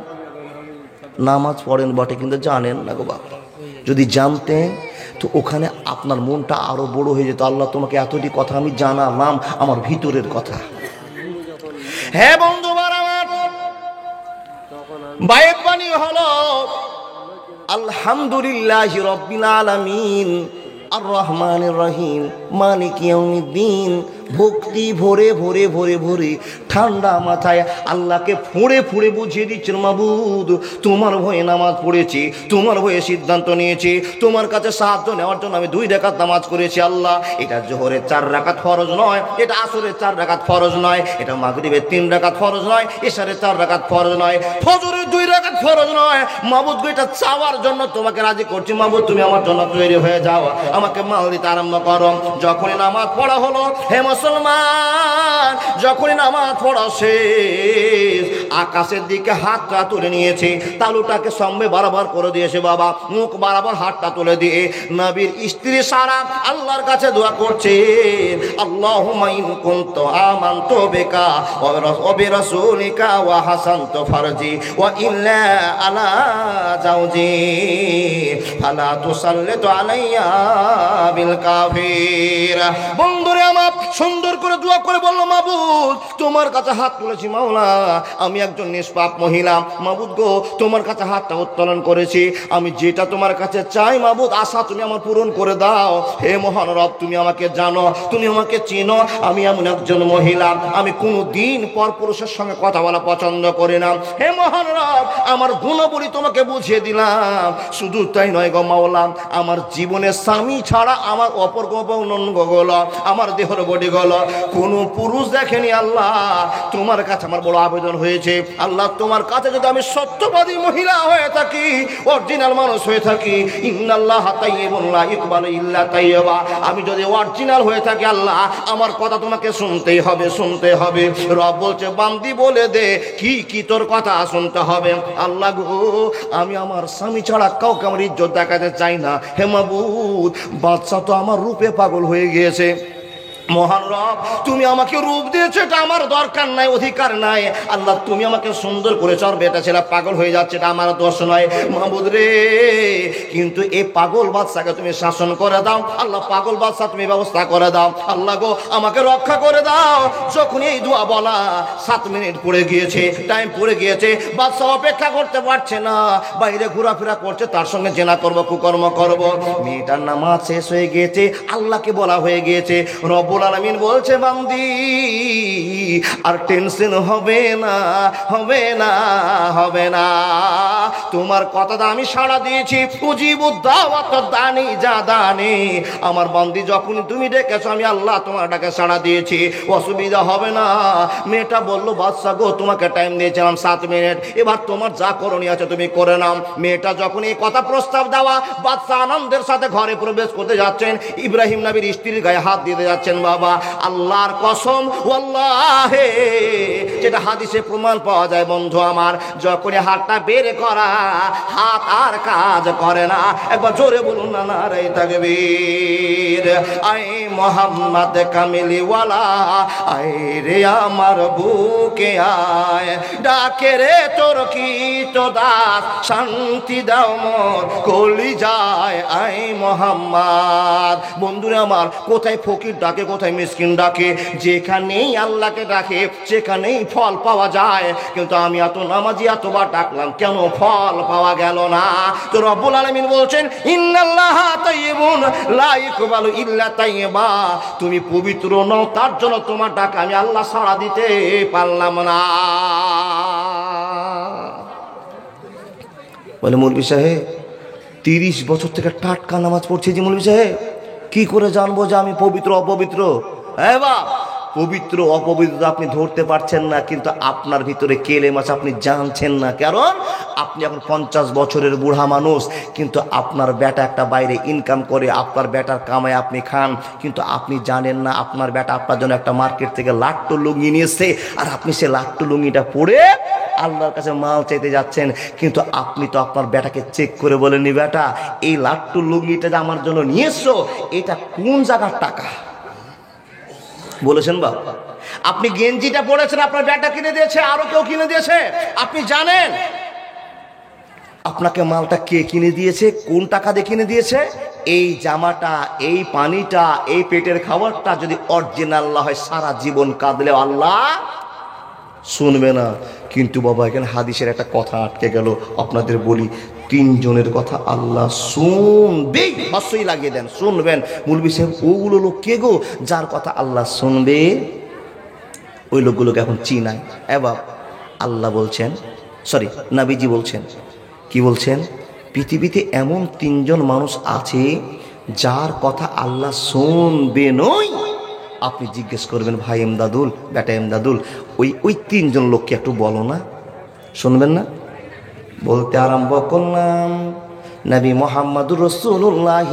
নামাজ পড়েন বটে, কিন্তু জানেন না গো বাবা। যদি জানতেন তো ওখানে আপনার মনটা আরো বড় হয়ে যেত। আল্লাহ তোমাকে এতটি কথা আমি জানালাম, আমার ভিতরের কথা। হ্যাঁ বন্ধুবার আমার, বায়েত বাণী হলো আলহামদুলিল্লাহি রাব্বিল আলামিন আর রহমানির রহিম মালিক ইয়াউমিদ্দিন। ভক্তি ভরে ভরে ভরে ভরে ঠান্ডা মাথায় আল্লাহকে ফুঁড়ে ফুঁড়ে বুঝিয়ে দিচ্ছেন, মাবুদ তোমার ভয়ে নামাজ পড়েছি, তোমার ভয়ে সিদ্ধান্ত নিয়েছি, তোমার কাছে সাহায্য নেওয়ার জন্য আমি 2 রাকাত নামাজ করেছি। আল্লাহ, এটা জোহরের 4 রাকাত ফরজ নয়, এটা আসরের 4 রাকাত ফরজ নয়, এটা মাগরিবের 3 রাকাত ফরজ নয়, এশারের 4 রাকাত ফরজ নয়, ফজরের 2 রাকাত ফরজ নয়। মাবুদ গো, এটা চাওয়ার জন্য তোমাকে রাজি করছি। মাবুদ তুমি আমার জন্য তৈরি হয়ে যাও, আমাকে মাল দিতে আরম্ভ করো। যখনই নামাজ পড়া হলো, হে মুসলমান, যখনই নামাজ পড়া শেষ, আকাশের দিকে হাতটা তুলে নিয়েছে, তালুটাকে সামনে বরাবর করে দিয়েছে বাবা, মুখ বরাবর হাতটা তুলে দিয়ে নবীর স্ত্রী সারা আল্লাহর কাছে দোয়া করছে, আল্লাহুম্মা ইন কুনতু আমানতু বিকা ওয়া বিরাসূলিকা ওয়া হাসানতু ফারজি ওয়া ইল্লা আলা জাওজি ফালা তুসাল্লিতু আলাইয়া বিল কাফির। বন্ধুরে আমার, সুন্দর করে দোয়া করে বলল, মাবুদ তোমার কাছে হাত তুলেছি মাওলা, আমি একজন নিষ্পাপ মহিলা, মাবুদ গো তোমার কাছে হাতটা উত্তোলন করেছি, আমি যেটা তোমার কাছে চাই মাবুদ আশা তুমি আমার পূরণ করে দাও। হে মহান রব, তুমি আমাকে জানো, তুমি আমাকে চিনো, আমি এমন একজন মহিলা, আমি কোনো দিন পরপুরুষের সঙ্গে কথা বলা পছন্দ করি না। হে মহান রব, আমার গুণাবলী তোমাকে বুঝিয়ে দিলাম। শুধু তাই নয় গো মাওলা, আমার জীবনে স্বামী ছাড়া আমার অপর গল, আমার দেহর বডি গল কোনো পুরুষ দেখেনি। আল্লাহ তোমার কাছে আমার বড় আবেদন হয়েছে, আল্লাহ তোমার কাছে যদি আমি সত্যবাদী মহিলা হয়ে থাকি, অরিজিনাল মানুষ হয়ে থাকি, ইন্নাল্লাহ তাইয়্যিবুন লা ইকবালু ইল্লা তাইয়্যিবা, আমি যদি অরিজিনাল হয়ে থাকি আল্লাহ আমার কথা তোমাকে শুনতেই হবে, শুনতে হবে। রব বলছে, বান্দি বলে দে কি কি তোর কথা শুনতে হবে। আল্লাহ গো, আমি আমার স্বামী ছাড়া কাউকে আমার ইজ্জত দেখাতে চাই না। হে মাবুদ, বাদশা তো আমার রূপে পাগল হয়ে গিয়েছে। মহান রব, তুমি আমাকে রূপ দিয়েছো, এটা আমার দরকার নাই, অধিকার নাই। আল্লাহ তুমি আমাকে সুন্দর করেছো, আর বেটা ছেলে পাগল হয়ে যাচ্ছে, এটা আমার দোষ নয় মাহবুদ রে। কিন্তু এই পাগল বাদশাকে তুমি শাসন করে দাও আল্লাহ, পাগল বাদশা তুমি ব্যবস্থা করে দাও আল্লাহ গো, আমাকে রক্ষা করে দাও। যখন এই দোয়া বলা 7 মিনিট পড়ে গিয়েছে, টাইম পড়ে গিয়েছে, বাদশা অপেক্ষা করতে পারছে না, বাইরে ঘোরাফেরা করছে, তার সঙ্গে জেনা করব, কুকর্ম করব। মেয়েটার নামাজ শেষ হয়ে গিয়েছে, আল্লাহকে বলা হয়ে গিয়েছে। রব্বুল আলামিন বলছে, বান্দি আর টেনশন হবে না, হবে না, হবে না, তোমার কথাটা আমি সাড়া দিয়েছি। উজিবুদ দাওয়াত দানি যা দানি, আমার বান্দি যখন তুমি ডেকেছো আমি আল্লাহ তোমার ডাকে সাড়া দিয়েছি, অসুবিধা হবে না। মেয়েটা বললো, বাদশা গো তোমাকে টাইম দিয়েছিলাম 7 মিনিট, এবার তোমার যা করণীয় আছে তুমি করে নাও। মেয়েটা যখন এই কথা প্রস্তাব দেওয়া, বাদশা আনন্দের সাথে ঘরে প্রবেশ করতে যাচ্ছেন, ইব্রাহিম নবীর স্ত্রীর গায়ে হাত দিতে যাচ্ছেন। বাবা আল্লাহর কসম ওয়াল্লাহি, যেটা হাদিসে প্রমাণ পাওয়া যায় বন্ধু আমার, যখন হাতটা বের করা, হাত আর কাজ করে না। একবার জোরে বলুন না, নারে তাকবীর। আই মোহাম্মদ কামিলিওয়ালা, আয় রে আমার বুকে আয়, ডাকে রে তোর কি তো দাস, শান্তি দাও মোর কলি যায়। আই মোহাম্মদ। বন্ধুরা আমার, কোথায় ফকির ডাকে, কোথায় মিসকিন ডাকে, যেখানেই আল্লাহকে ডাকে সেখানেই ফল পাওয়া যায়। কিন্তু আমি এত নামাজি এতবার ডাকলাম, কেন ফল পাওয়া গেল না? তো রব্বুল আলামিন বলছেন, ইন্নাল্লাহা তাইয়্যিবুন লা ইকবালু ইল্লা তাইয়্যিবা, তুমি পবিত্র নও, তার জন্য তোমার ডাক আমি আল্লাহ সাড়া দিতে পারলাম না। বলে, মৌলভী সাহেব 30 বছর থেকে টাটকা নামাজ পড়ছি যে মৌলভী সাহেব, কি করে জানবো যে আমি পবিত্র অপবিত্র? হ্যাঁ বা, পবিত্র অপবিত্র আপনি ধরতে পারছেন না, কিন্তু আপনার ভিতরে কেলেম আছে, আপনি জানছেন না। কারণ আপনি এখন 50 বছরের বুড়া মানুষ, কিন্তু আপনার বেটা একটা বাইরে ইনকাম করে, আপনার বেটার কামায় আপনি খান, কিন্তু আপনি জানেন না আপনার বেটা আপনার জন্য একটা মার্কেট থেকে লাট্টু লুঙ্গি নিয়ে এসছে, আর আপনি সে লাট্টু লুঙ্গিটা পরে আল্লাহর কাছে মাল চাইতে যাচ্ছেন। কিন্তু আপনি তো আপনার বেটাকে চেক করে বলেননি, বেটা এই লাট্টু লুঙ্গিটা যে আমার জন্য নিয়ে এসছো, এটা কোন জায়গার টাকা বলেছেন? বা আপনি গেঞ্জিটা পরেছেন, আপনার বেটা কিনে দিয়েছে, আরো কেউ কিনে দিয়েছে, আপনি জানেন আপনাকে মালটা কে কিনে দিয়েছে, কোন টাকা দিয়ে কিনে দিয়েছে? এই জামাটা, এই পানিটা, এই পেটের খাবারটা যদি অরিজিনাল হয়, সারা জীবন কাঁদলেও আল্লাহ শুনবে না। কিন্তু বাবা এখানে হাদিসের একটা কথা আটকে গেল, আপনাদের বলি, 3 জনের কথা আল্লাহ শুনবেই, হস্যই লাগিয়ে দেন, শুনবেন। মৌলভী সাহেব ওগুলো লোক কে গো যার কথা আল্লাহ শুনবে? ওই লোকগুলোকে এখন চিনাই। এবার আল্লাহ বলছেন, সরি নবীজি বলছেন, কি বলছেন? পৃথিবীতে এমন 3 জন মানুষ আছে যার কথা আল্লাহ শুনবে নই। আপনি জিজ্ঞেস করবেন, ভাই এমদাদুল, বেটা এমদাদুল, ওই 3 জন লোককে একটু বলো না, শুনবেন না? বলতে আরম্ভ করলাম, নবী মুহাম্মদুর রাসূলুল্লাহ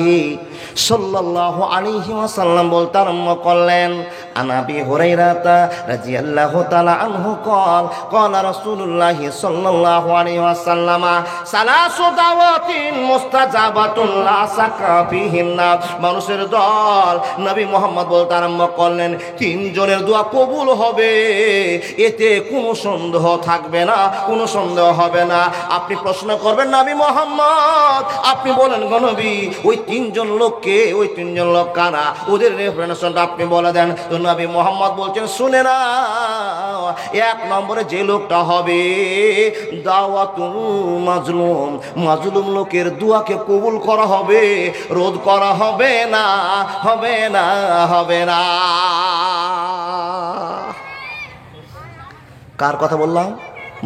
সাল্লাল্লাহু আলাইহি ওয়াসাল্লাম বলতে আরম্ভ করলেন, আনাবি হুরায়রা রাদিয়াল্লাহু তাআলা আনহু قال قال رسول الله صلى الله عليه وسلم ثلاث دعوات مستجابات لا شك فيهن। মানুষের দল, নবী মুহাম্মদ বলতে আরম্ভ করলেন, 3 জনের দোয়া কবুল হবে, এতে কোনো সন্দেহ থাকবে না, কোনো সন্দেহ হবে না। আপনি প্রশ্ন করবেন, নবী মুহাম্মদ আপনি বলেন গো নবী, ওই 3 জন লোক লোককে, ওই তিনজন লোক কারা, ওদের রেফারেন্সটা আপনি বলে দেন। তো নবী মোহাম্মদ বলছেন শুনে না, এক নম্বরে যে লোকটা হবে দাওয়াতুল মাজলুম, মাজলুম লোকের দুয়াকে কবুল করা হবে, রোধ করা হবে না, হবে না, হবে না। কার কথা বললাম?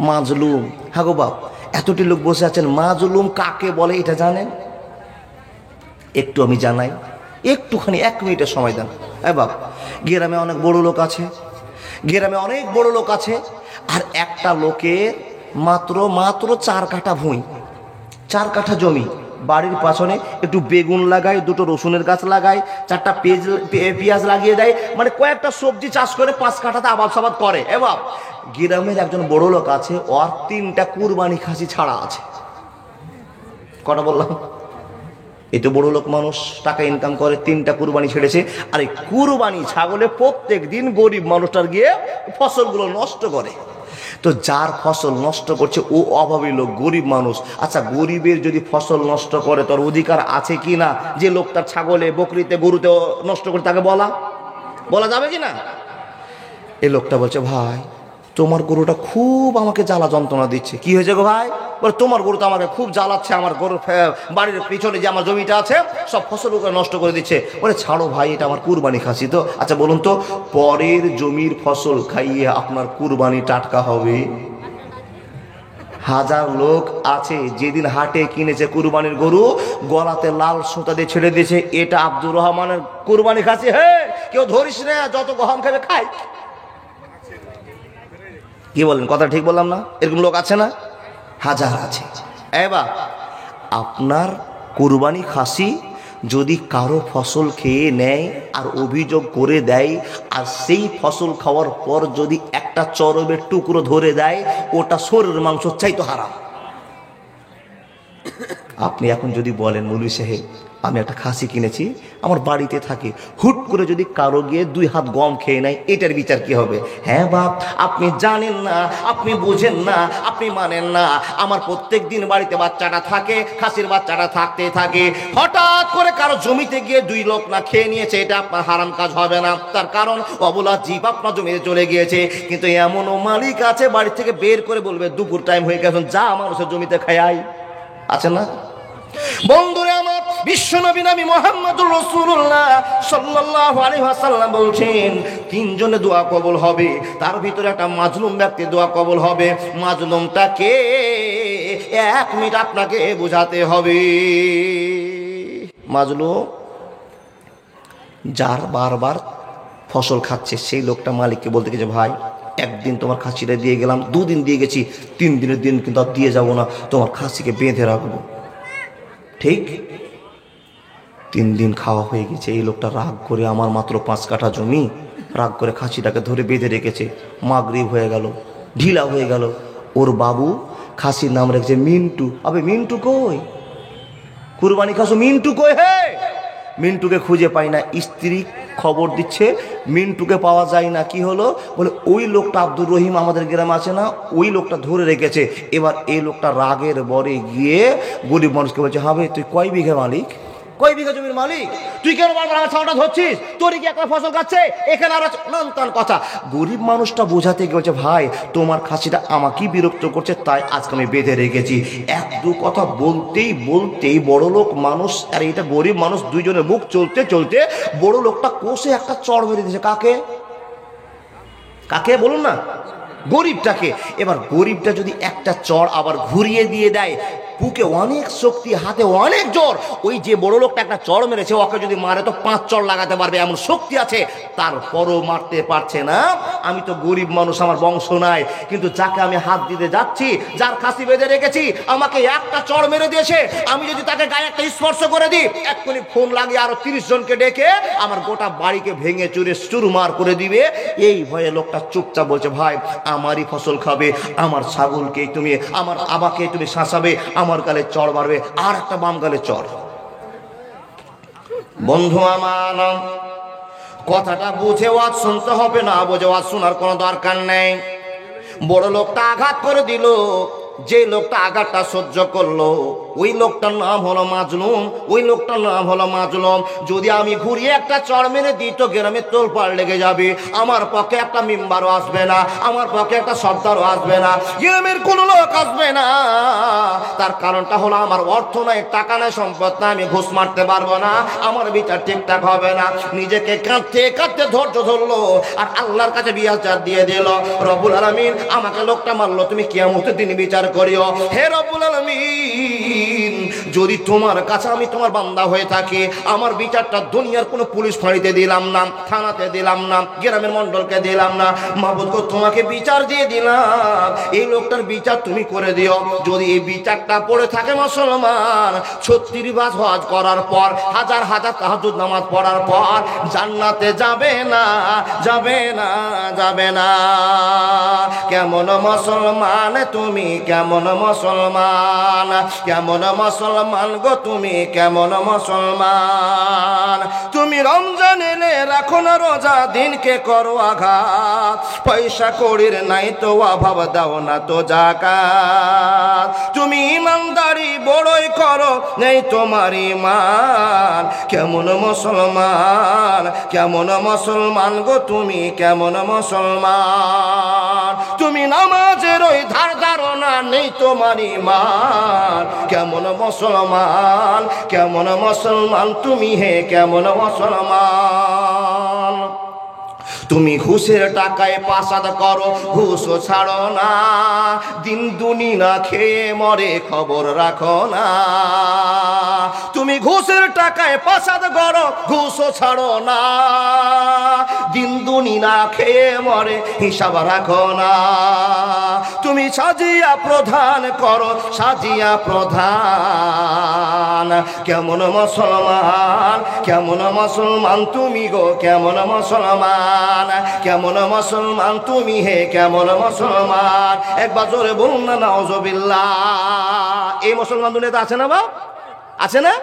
মাজলুম। হ্যাঁ গো বাপ, এতটি লোক বসে আছেন, মাজলুম কাকে বলে এটা জানেন? একটু আমি জানাই, একটুখানি 1 মিনিটের সময় দেন। হ্যাঁ বাপ, গ্রামে অনেক বড় লোক আছে, গ্রামে অনেক বড় লোক আছে, আর একটা লোকের মাত্র 4 কাঠা ভুঁই, 4 কাঠা জমি, বাড়ির পাশনে একটু বেগুন লাগায়, 2টো রসুনের গাছ লাগায়, 4টা পেঁয়াজ লাগিয়ে দেয়, মানে কয়েকটা সবজি চাষ করে 5 কাঠাতে আবাদ সাবাদ করে। এবার গ্রামের একজন বড় লোক আছে, ওর 3টা কুরবানি খাসি ছাড়া আছে। কটা বললাম? এই তো বড় লোক মানুষ, টাকা ইনকাম করে, 3টা কুরবানি ছেড়েছে। আর এই কুরবানি ছাগলে প্রত্যেক দিন গরিব মানুষটার গিয়ে ফসলগুলো নষ্ট করে। তো যার ফসল নষ্ট করছে ও অভাবী লোক, গরিব মানুষ। আচ্ছা, গরিবের যদি ফসল নষ্ট করে তোর অধিকার আছে কি না যে লোকটার ছাগলে, বকরিতে, গরুতে নষ্ট করে তাকে বলা যাবে কি না? এই লোকটা বলছে ভাই তোমার গরুটা খুব আমাকে জ্বালা যন্ত্রণা দিচ্ছে। কি হয়েছে গো ভাই? বলে তোমার গরু তো আমাকে খুব জ্বালাচ্ছে, আমার গরুর বাড়ির পিছনে যে আমার জমিটা আছে সব ফসল নষ্ট করে দিচ্ছে। বলে ছাড়ো ভাই, এটা আমার কুরবানি খাসি তো। আচ্ছা বলুন তো, পরের জমির ফসল খাইয়ে আপনার কুরবানি টাটকা হবে? হাজার লোক আছে যেদিন হাটে কিনেছে কুরবানির গরু, গলাতে লাল সুতা দিয়ে ছেড়ে দিয়েছে, এটা আব্দুর রহমানের কুরবানি খাসি, হে কেউ ধরিস না, যত গহম খাবে খাই। কি বলেন, কথা ঠিক বললাম না? এরকম লোক আছে না? হাজার আছে। এবার আপনার কুরবানি খাসি যদি কারো ফসল খেয়ে নেয় আর অভিযোগ করে দেয়, আর সেই ফসল খাওয়ার পর যদি একটা চরবের টুকরো ধরে দেয়, ওটা শরীরের মাংস চাইতো হারাম। আপনি এখন যদি বলেন মৌলভী সাহেব আমি একটা খাসি কিনেছি, আমার বাড়িতে থাকে, হুট করে যদি কারো গিয়ে 2 হাত গম খেয়ে নেয়, এটার বিচার কি হবে? হ্যাঁ বাপ, আপনি জানেন না, আপনি বুঝেন না, আপনি মানেন না। আমার প্রত্যেক দিন বাড়িতে বাচ্চাটা থাকে, খাসির বাচ্চাটা থাকতে থাকে, হঠাৎ করে কারো জমিতে গিয়ে 2 লোক না খেয়ে নিয়েছে, এটা আপনার হারাম কাজ হবে না। তার কারণ অবলা জীব আপনার জমিতে চলে গিয়েছে। কিন্তু এমনও মালিক আছে বাড়ি থেকে বের করে বলবে দুপুর টাইম হয়ে গেছে, যা মানুষের জমিতে খায়। আছে না বন্ধুরে আমার? বিশ্বনবী নবী মুহাম্মদুর রাসূলুল্লাহ সাল্লাল্লাহু আলাইহি ওয়াসাল্লাম বলছেন 3 জনে দোয়া কবুল হবে, তার ভিতরে একটা মাজলুম ব্যক্তি দোয়া কবুল হবে। মাজলুমটা কে? 1 মিনিট আপনাকে বোঝাতে হবে। মাজলুম যার বারবার ফসল খাচ্ছে, সেই লোকটা মালিককে বলতে গেছে ভাই একদিন তোমার খাসিটা দিয়ে গেলাম, 2 দিন দিয়ে গেছি, 3 দিনের দিন কিন্তু আর দিয়ে যাবো না, তোমার খাসিকে বেঁধে রাখবো। ঠিক 3 দিন খাওয়া হয়ে গেছে, এই লোকটা রাগ করে, আমার মাত্র 5 কাঠা জমি, রাগ করে খাসিটাকে ধরে বেঁধে রেখেছে। মাগরিব হয়ে গেল, ঢিলা হয়ে গেল, ওর বাবু খাসির নাম রেখেছে মিন্টু। আবে মিন্টু কই? কুরবানি খাসো মিন্টু কই? হে মিন্টুকে খুঁজে পাই না। স্ত্রী খবর দিচ্ছে মিন্টুকে পাওয়া যায় না। কি হলো? বলে ওই লোকটা আব্দুর রহিম আমাদের গ্রামে আছে না, ওই লোকটা ধরে রেখেছে। এবার এই লোকটা রাগের বরে গিয়ে গরিব মানুষকে বলছে হবে তুই কয় বিঘা মালিক, কয় বিঘা জমির মালিক, তুই কেন বারবার আমার ছাওয়াটা ধরছিস? তোরই কি একটা ফসল খাচ্ছে এখানে? আর নান কথা। গরিব মানুষটা বোঝাতে গিয়ে বলছে ভাই তোমার খাসিটা আমাকেই বিরক্ত করছে, তাই আজকে আমি বেঁধে রেখেছি। 1-2 কথা বলতেই বড় লোক মানুষ আর এটা গরিব মানুষ, 2 জনের মুখ চলতে চলতে বড় লোকটা কোষে একটা চড় মেরে দিয়েছে। কাকে? কাকে বলুন না? গরিবটাকে। এবার গরিবটা যদি একটা চড় আবার ঘুরিয়ে দিয়ে দেয়, বুকে অনেক শক্তি, হাতে অনেক জোর, ওই যে বড় লোকটা একটা চড় মেরেছে ওকে যদি মারে তো 5 চড় লাগাতে পারবে, এমন শক্তি আছে, তারপরও মারতে পারছে না। আমি তো গরিব মানুষ, আমার বংশ নাই, কিন্তু যাকে আমি হাত দিতে যাচ্ছি, যার খাসি বেঁধে রেখেছি, আমাকে একটা চড় মেরে দিয়েছে। আমি যদি তাকে গায়ে একটা স্পর্শ করে দিই, এক্ষুনি ফোন লাগিয়ে আরো 30 জনকে ডেকে আমার গোটা বাড়িকে ভেঙে চুরে চুরমার করে দিবে। এই ভয়ে লোকটা চুপচাপ বলছে ভাই আমারই ফসল খাবে, আমার ছাগলকে তুমি, আমার আমাকে তুমি শাসাবে, আমার গালে চড় মারবে, আর একটা বাম গালে চড়। বন্ধু আমার কথাটা বুঝে ওয়াজ শুনতে হবে, না বুঝে ওয়াজ শোনার কোনো দরকার নেই। বড় লোকটা আঘাত করে দিল, যে লোকটা আঘাতটা সহ্য করলো ওই লোকটার নাম হলো মাজলুম, ওই লোকটার নাম হলো মাজলুম। যদি আমি ঘুরিয়ে একটা চড় মেরে দিই তো গ্রামের তোলপাড় লেগে যাবে, আমার পক্ষে একটা মেম্বারও আসবে না, আমার পক্ষে একটা সর্দারও আসবে না, গ্রামের কোনো লোক আসবে না। তার কারণটা হলো আমার অর্থ নাই, টাকা নাই, সম্পদ নাই, আমি ঘুষ মারতে পারবো না, আমার বিচার ঠিকঠাক হবে না। নিজেকে কাঁদতে কাঁদতে ধৈর্য ধরলো আর আল্লাহর কাছে বিচার দিয়ে দিল, রব্বুল আলামিন আমাকে লোকটা মারলো, তুমি কিয়ামতের দিন বিচার করিও। হে রব্বুল আলামিন, যদি তোমার কাছে আমি তোমার বান্দা হয়ে থাকি, আমার বিচারটা দুনিয়ার কোনো পুলিশ ফাঁড়িতে দিলাম না, থানাতে দিলাম না, গ্রামের মন্ডলকে দিলাম না, মাবুদ গো তোমাকে বিচার দিয়ে দিলাম, এই লোকটার বিচার তুমি করে দিও। যদি এই বিচারটা পড়ে থাকে মুসলমান, 36 বার হজ করার পর, হাজার হাজার তাহাজ্জুদ নামাজ পড়ার পর জান্নাতে যাবে না, যাবে না, যাবে না। কেমন মুসলমান তুমি, কেমন মুসলমান, কেমন মুসলমান গো তুমি, কেমন মুসলমান। তুমি রমজান এলে রাখো না রোজা, দিনকে করো আঘাত, পয়সা কড়ির নাই তো অভাব, দাও না তো যাকাত। তুমি ইমানদারি বড়ই করো, নেই তোমার ঈমান, কেমন মুসলমান, কেমন মুসলমান গো তুমি, কেমন মুসলমান। তুমি নামাজের ওই ধার ধারণা, নেই তোমার ঈমান, কেমন মুসলমান, কেমন মুসলমান তুমি হে, কেমন মুসলমান। তুমি ঘুষের টাকায় পাসাদ করো, ঘুষও ছাড়ো না, দিন দুনি না খেয়ে মরে, খবর রাখো না। তুমি ঘুষের টাকায় পাসাদ করো, ঘুষও ছাড়ো না, দিন দুনি না খেয়ে মরে, হিসাব রাখো না। তুমি সাজিয়া প্রধান করো, সাজিয়া প্রধান, কেমন মুসলমান, কেমন মুসলমান তুমি গো, কেমন মুসলমান, কেমন মুসলমান তুমি হে, কেমন মুসলমান। একবার জোরে বলুন না নাউজুবিল্লাহ। এই মুসলমান দুনিয়াতে আছে না বাপ, আছে না?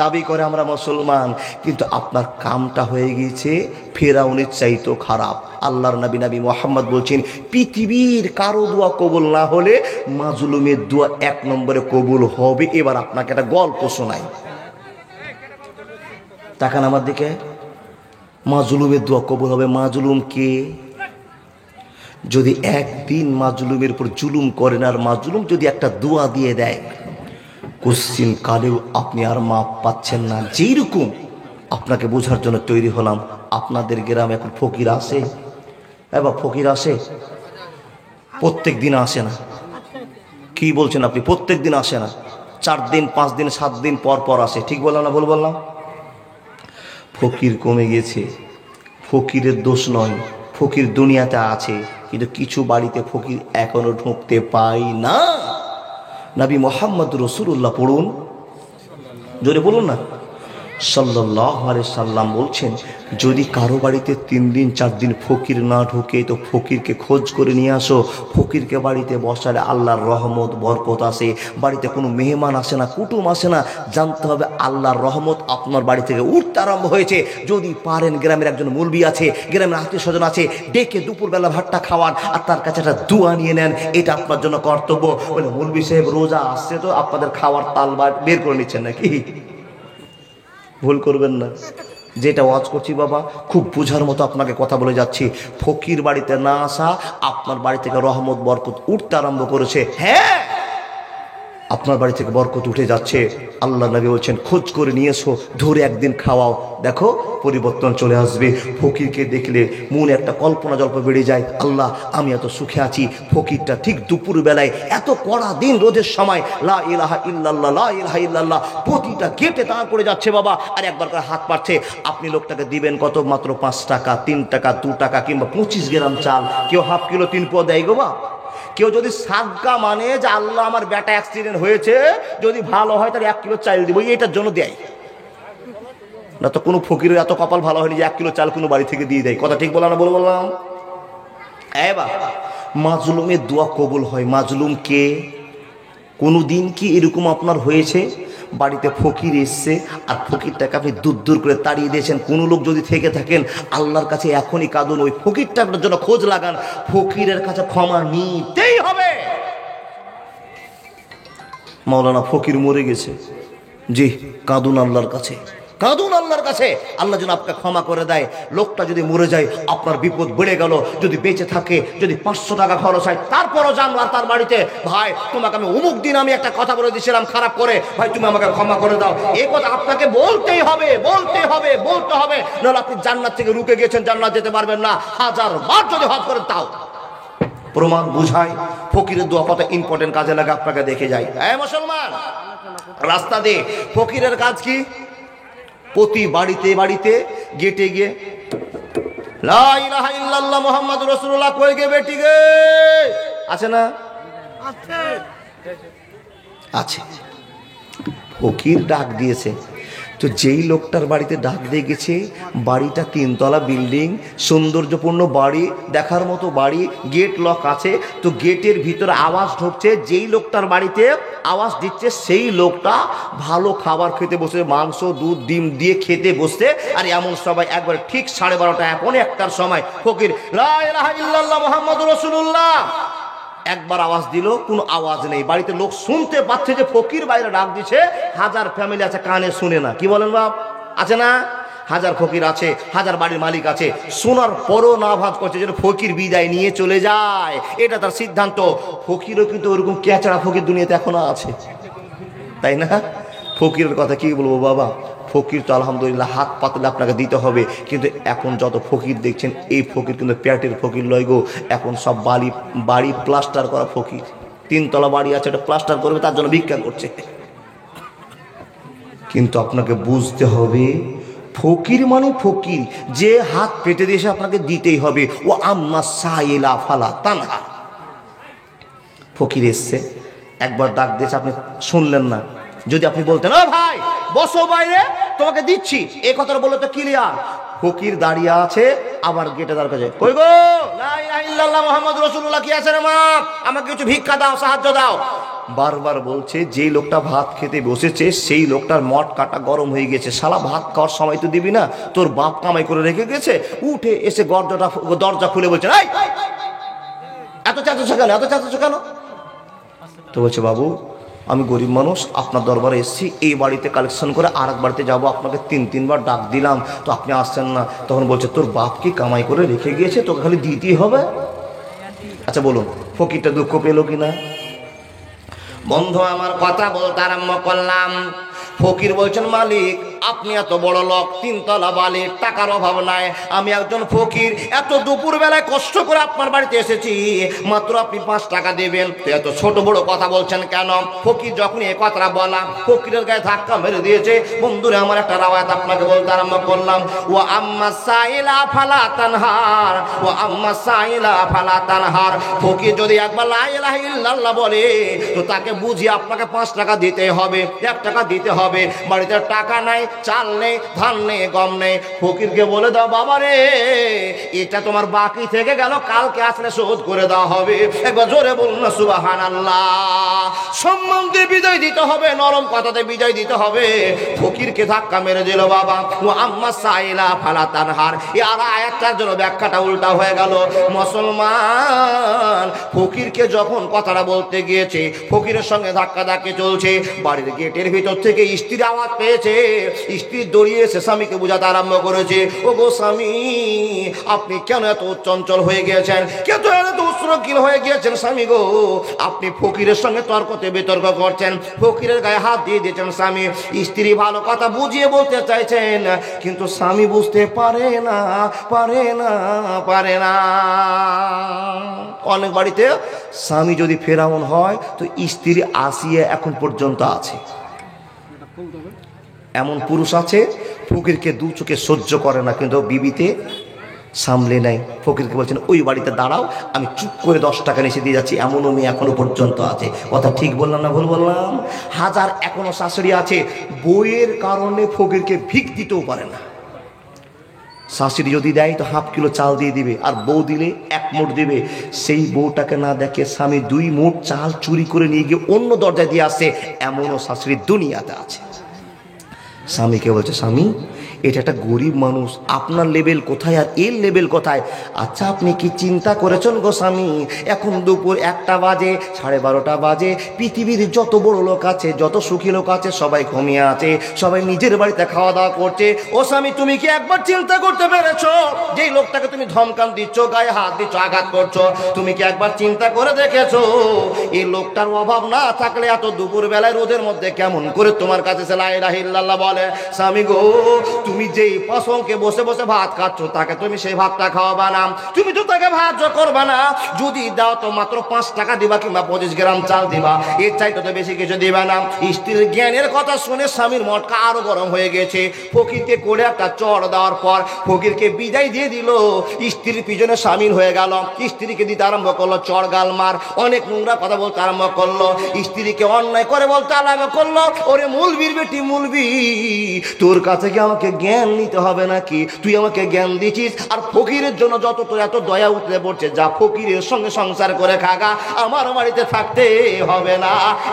দাবি করে আমরা মুসলমান, কিন্তু আপনার কামটা হয়ে গিয়েছে ফেরাউনের চাইতো খারাপ। আল্লাহর নবী নবী মুহাম্মদ বলছেন, পৃথিবীর কারো দোয়া কবুল না হলে মাজলুমের দোয়া 1 নম্বরে কবুল হবে। এবার আপনাকে একটা গল্প শোনাই, তাকান আমার দিকে। মাজলুমের দোয়া কবুল হবে। মাজলুম কে? যদি একদিন মাজলুমের উপর জুলুম করেন আর মাজলুম যদি একটা দোয়া দিয়ে দেয়, কোশ্চিন কালেও আপনি আর মাপ পাচ্ছেন না। যেই রকম আপনাকে বোঝার জন্য তৈরি হলাম, আপনাদের গ্রামে এখন ফকির আসে? এবার ফকির আসে? প্রত্যেক দিন আসে না। কি বলছেন আপনি? প্রত্যেক দিন আসে না, 4 দিন 5 দিন 7 দিন পর পর আসে। ঠিক বললাম না ভুল বললাম? ফকির কমে গেছে, ফকিরের দোষ নয়, ফকির দুনিয়াতে আছে, কিন্তু কিছু বাড়িতে ফকির এখনো ঢুকতে পাই না। নবী মুহাম্মদ রাসূলুল্লাহ পড়ুন, জোরে বলুন না, সাল্লাল্লাহু আলাইহি সাল্লাম বলছেন, যদি কারো বাড়িতে 3 দিন 4 দিন ফকির না ঢুকে তো ফকিরকে খোঁজ করে নিয়ে আসো। ফকিরকে বাড়িতে বসালে আল্লাহর রহমত বরকত আসে। বাড়িতে কোনো মেহমান আসে না, কুটুম আসে না, জানতে হবে আল্লাহর রহমত আপনার বাড়ি থেকে উঠতে আরম্ভ হয়েছে। যদি পারেন, গ্রামের একজন মুলবি আছে, গ্রামের আত্মীয় স্বজন আছে, ডেকে দুপুরবেলা ভাতটা খাওয়ান আর তার কাছে একটা দোয়া নিয়ে নেন, এটা আপনার জন্য কর্তব্য। বলে মুলবি সাহেব রোজা আসছে তো আপনাদের খাওয়ার তাল বের করে নিচ্ছেন নাকি? ভুল করবেন না। যেটা ওয়াজ করছি বাবা, খুব বোঝার মতো আপনাকে কথা বলে যাচ্ছি। ফকির বাড়িতে না আসা, আপনার বাড়ি থেকে রহমত বরকত উঠতে আরম্ভ করেছে। হ্যাঁ, আপনার বাড়ি থেকে বরকত উঠে যাচ্ছে। আল্লাহ নবী বলছেন, খোঁজ করে নিয়ে এসো, ধরে একদিন খাওয়াও, দেখো পরিবর্তন চলে আসবে। ফকিরকে দেখলে মনে একটা কল্পনা জল্প বেড়ে যায়, আল্লাহ আমি এত সুখে আছি। ফকিরটা ঠিক দুপুর বেলায়, এত কড়া দিন রোদের সময়, লা ইলাহা ইল্লাল্লাহ, লা ইলাহা ইল্লাল্লাহ প্রতিটা গেটে দাঁড় করে যাচ্ছে বাবা, আর একবার করে হাত পাচ্ছে। আপনি লোকটাকে দিবেন কত? মাত্র 5 টাকা, 3 টাকা, 2 টাকা, কিংবা 25 গ্রাম চাল। কেউ হাফ কিলো 3 পোয়া দেয় গো বা। কেউ যদি সাদকা মানে যে আল্লাহ আমার বেটা অ্যাক্সিডেন্ট হয়েছে, যদি ভালো হয় তার 1 কিলো চাল দিব, এটার জন্য দেয় না। তো কোনো ফকিরের এত কপাল ভালো হয়নি যে 1 কিলো চাল কোনো বাড়ি থেকে দিয়ে দেয়। কথা ঠিক বললাম না বলে বললাম? এবার মাজলুমের দোয়া কবুল হয়। মাজলুম কে? কোনো দিন কি এরকম আপনার হয়েছে বাড়িতে ফকির এসছে আর ফকিরটাকে আপনি দূর দূর করে তাড়িয়ে দিয়েছেন? কোনো লোক যদি থেকে থাকেন, আল্লাহর কাছে এখনই কাঁদুন, ওই ফকিরটার জন্য খোঁজ লাগান, ফকিরের কাছে ক্ষমা নিতেই হবে। মাওলানা ফকির মরে গেছে। জি, কাঁদুন আল্লাহর কাছে, কাঁদুন আল্লাহর কাছে, আল্লাহ যেন আপনাকে ক্ষমা করে দেয়। লোকটা যদি মরে যায় আপনার বিপদ বেড়ে গেল, যদি বেঁচে থাকে, যদি 500 টাকা খরচ হয়, তারপরও জানলা তার বাড়িতে, ভাই তোমাকে আমি অমুক দিন আমি একটা কথা বলে দিয়েছিলাম খারাপ করে, ভাই তুমি আমাকে ক্ষমা করে দাও, এই কথা আপনাকে বলতেই হবে, বলতে হবে, বলতে হবে, নাহলে আপনি জান্নাত থেকে রুকে গেছেন, জান্নাত যেতে পারবেন না। 1000 বার যদি হজ করেন তাও প্রমাণ বুঝায় ফকিরের দোয়া কত ইম্পর্টেন্ট কাজে লাগে আপনাকে দেখে যায়। হ্যাঁ মুসলমান, রাস্তা দিয়ে ফকিরের কাজ কি? প্রতি বাড়িতে বাড়িতে গেটে গিয়ে লা ইলাহা ইল্লাল্লাহ মুহাম্মাদুর রাসূলুল্লাহ কই গে বেটি গে, আছে না? আছে। ফকির ডাক দিয়েছে, তো যেই লোকটার বাড়িতে ডাক দিয়ে গেছে, বাড়িটা 3 তলা বিল্ডিং, সৌন্দর্যপূর্ণ বাড়ি, দেখার মতো বাড়ি, গেট লক আছে, তো গেটের ভিতরে আওয়াজ ঢুকছে, যেই লোকটার বাড়িতে আওয়াজ দিচ্ছে সেই লোকটা ভালো খাবার খেতে বসে, মাংস দুধ ডিম দিয়ে খেতে বসছে। আর এমন সবাই একবার ঠিক 12:30 এখন 1টার সময় ফকির লা ইলাহা ইল্লাল্লাহ মুহাম্মাদুর রাসূলুল্লাহ একবার আওয়াজ দিল, কোনো আওয়াজ নেই। বাড়িতে লোক শুনতে পাচ্ছে যে ফকির বাইরে ডাক দিচ্ছে, 1000 ফ্যামিলি আছে কানে শুনে না। কি বলেন বাপ, আছে না? 1000 ফকির আছে, 1000 বাড়ির মালিক আছে, শোনার পরও না ভাজ করছে যেন ফকির বিদায় নিয়ে চলে যায়, এটা তার সিদ্ধান্ত। ফকিরও কিন্তু ওরকম ক্যাচড়া ফকির দুনিয়াতে এখনো আছে, তাই না? ফকিরের কথা কি বলবো বাবা, ফকির তো আলহামদুলিল্লাহ হাত পাতলে আপনাকে দিতে হবে, কিন্তু এখন যত ফকির দেখছেন এই ফকির কিন্তু পেটের ফকির লয় গো, এখন সব বাড়ি প্লাস্টার করা ফকির। 3 তলা বাড়ি আছে, এটা প্লাস্টার করবে, তার জন্য ভিক্ষা করছে। কিন্তু আপনাকে বুঝতে হবে ফকির মানে ফকির, যে হাত পেতে দিয়েছে আপনাকে দিতেই হবে। ও আম্মা সাইলা ফালা তানহা, ফকির এসছে, একবার ডাক দিয়েছে, আপনি শুনলেন না। যদি আপনি বলতেন ও ভাই বসো বাইরে তোমাকে দিচ্ছি, এই কথাটা বললে তো ক্লিয়ার। ফকির দাঁড়িয়ে আছে, আবার গেটে দাঁড় কাছে, কই গো লা ইলাহা ইল্লাল্লাহ মুহাম্মাদুর রাসূলুল্লাহ, কি আছে রে মা, আমাকে কিছু ভিক্ষা দাও, সাহায্য দাও। বারবার বলছে, যেই লোকটা ভাত খেতে বসেছে সেই লোকটার মট কাটা গরম হয়ে গেছে, শালা ভাত খাওয়ার সময় তো দিবি না, তোর বাপ কামাই করে রেখে গেছে। উঠে এসে দরজা খুলে বলছে, এই এত চাচ্ছ কেন, এত চাচ্ছ কেন? তো বলছে, বাবু আমি গরিব মানুষ, আপনার দরবারে এসেছি, এই বাড়িতে কালেকশন করে আর এক বাড়িতে যাবো, আপনাকে 3-3বার ডাক দিলাম, তো আপনি আসছেন না। তখন বলছে, তোর বাপ কি কামাই করে রেখে গিয়েছে, তোকে খালি দিতেই হবে? আচ্ছা বলুন, ফকিরটা দুঃখ পেল কিনা? বন্ধু আমার কথা বলতে আরম্ভ করলাম। ফকির বলছেন, মালিক আপনি এত বড় লোক, 3 তলা বাড়ি, টাকার অভাব নাই, আমি একজন ফকির, এত দুপুর বেলায় কষ্ট করে আপনার বাড়িতে এসেছি, মাত্র আপনি 5 টাকা দেবেন, তো এত ছোট বড় কথা বলছেন কেন? ফকির যখন এই কথাটা বলা, ফকিরের গায়ে ধাক্কা মেরে দিয়েছে। বন্ধুরে আমার একটা রাওয়ায়াত আপনাকে বলতে আরম্ভ করলাম, ও আম্মা সাইলা ফালা তানহার, ও আম্মা সাইলা ফালা তানহার। ফকির যদি একবার লা ইলাহা ইল্লাল্লাহ বলে, তো তাকে বুঝিয়ে আপনাকে 5 টাকা দিতে হবে, 1 টাকা দিতে হবে। বাড়িতে টাকা নাই, চাল নেই, ধান নেই, গম নেই, ফকিরকে বলে দাও, বাবা রে এটা তোমার বাকি থেকে গেল, কালকে আসলে শোধ করে দেওয়া হবে। একবার জোরে বলুন না সুবহানাল্লাহ। সম্মান দিয়ে বিদায় দিতে হবে, নরম কথাতে বিদায় দিতে হবে। ফকিরকে ধাক্কা মেরে দিল বাবা, ও আম্মা সাইলা ফালা তানহার। আর আয়াতটার জন্য ব্যাখ্যাটা উল্টা হয়ে গেল। মুসলমান ফকিরকে যখন কথাটা বলতে গিয়েছে, ফকিরের সঙ্গে ধাক্কা ধাক্কি চলছে, বাড়ির গেটের ভিতর থেকে স্ত্রীর আওয়াজ পেয়েছে। স্ত্রী দৌড়িয়ে এসে স্বামীকে বোঝাতে আরম্ভ করেছে, ও গো স্বামী আপনি কেন এত চঞ্চল হয়ে গিয়েছেন, কেন এত উচ্ছৃঙ্খল হয়ে গিয়েছেন স্বামী গো, আপনি ফকিরের সঙ্গে তর্কতে বিতর্ক করছেন, ফকিরের গায়ে হাত দিয়ে দিয়েছেন স্বামী। স্ত্রী ভালো কথা বুঝিয়ে বলতে চাইছেন, কিন্তু স্বামী বুঝতে পারে না, পারে না, পারে না। অনেক বাড়িতে স্বামী যদি ফেরাউন হয়, তো স্ত্রী আসিয়া এখন পর্যন্ত আছে। এমন পুরুষ আছে ফকিরকে 2 চোখে সহ্য করে না, কিন্তু বিবিতে সামলে নেয়। ফকিরকে বলছেন, ওই বাড়িতে দাঁড়াও, আমি চুপ করে 10 টাকা নিচে দিয়ে যাচ্ছি। এমনও মেয়ে এখনো পর্যন্ত আছে। কথা ঠিক বললাম না ভুল বললাম? 1000 এখনো শাশুড়ি আছে, বইয়ের কারণে ফকিরকে ভিক দিতেও পারে না। শাশুড়ি যদি দেয় তো ½ কিলো চাল দিয়ে দিবে, আর বউ দিলে 1 মুঠ দিবে। সেই বউটাকে না দেখে স্বামী 2 মুঠ চাল চুরি করে নিয়ে গিয়ে অন্য দরজায় দিয়ে আসে, এমনও শাশুড়ি দুনিয়াতে আছে। স্বামীকে বলছে, স্বামী এটা একটা গরিব মানুষ, আপনার লেভেল কোথায় আর এর লেভেল কোথায়? আচ্ছা আপনি কি চিন্তা করেছেন গো স্বামী, এখন দুপুর 1টা বাজে, 12:30 বাজে, পৃথিবীর যত বড় লোক আছে, যত সুখী লোক আছে, সবাই ঘুমিয়ে আছে, সবাই নিজের বাড়িতে খাওয়া দাওয়া করছে। ও স্বামী, তুমি কি একবার চিন্তা করতে পেরেছো যেই লোকটাকে তুমি ধমকান দিচ্ছ, গায়ে হাত দিচ্ছ, আঘাত করছো, তুমি কি একবার চিন্তা করে দেখেছো এই লোকটার অভাব না থাকলে এত দুপুর বেলায় রোদের মধ্যে কেমন করে তোমার কাছে লা ইলাহা ইল্লাল্লাহ বলে? স্বামী গো, তুমি যেই পাশংকে বসে বসে ভাত খাচ্ছ, তাকে তুমি সেই ভাতটা খাওয়াবা না, তুমি তো তাকে ভাজ্য করবা না। যদি দাও তো মাত্র 5 টাকা দিবা কিংবা 25 গ্রাম চাল দিবা, এর চাইতে তো বেশি কিছু দিবা না। স্ত্রীর জ্ঞানের কথা শুনে স্বামীর মনটা আরো গরম হয়ে গেছে। ফকিরকে করে একটা চড় দেওয়ার পর ফকিরকে বিদায় দিয়ে দিল। স্ত্রীর পিছনে সামিল হয়ে গেল, স্ত্রীকে দিতে আরম্ভ করলো চড় গাল মার, অনেক নোংরা কথা বলতে আরম্ভ করলো, স্ত্রীকে অন্যায় করে বলতে আরম্ভ করলো। ওরে মুলবির বেটি মুলবি, তোর কাছে কি আমাকে জ্ঞান নিতে হবে নাকি? তুই আমাকে জ্ঞান দিছিস, আর ফকিরের জন্য যত তোর এত দয়া উঠতে পড়ছে, যা ফকিরের সঙ্গে সংসার করে খাগা, আমার বাড়িতে থাকতে হবে না।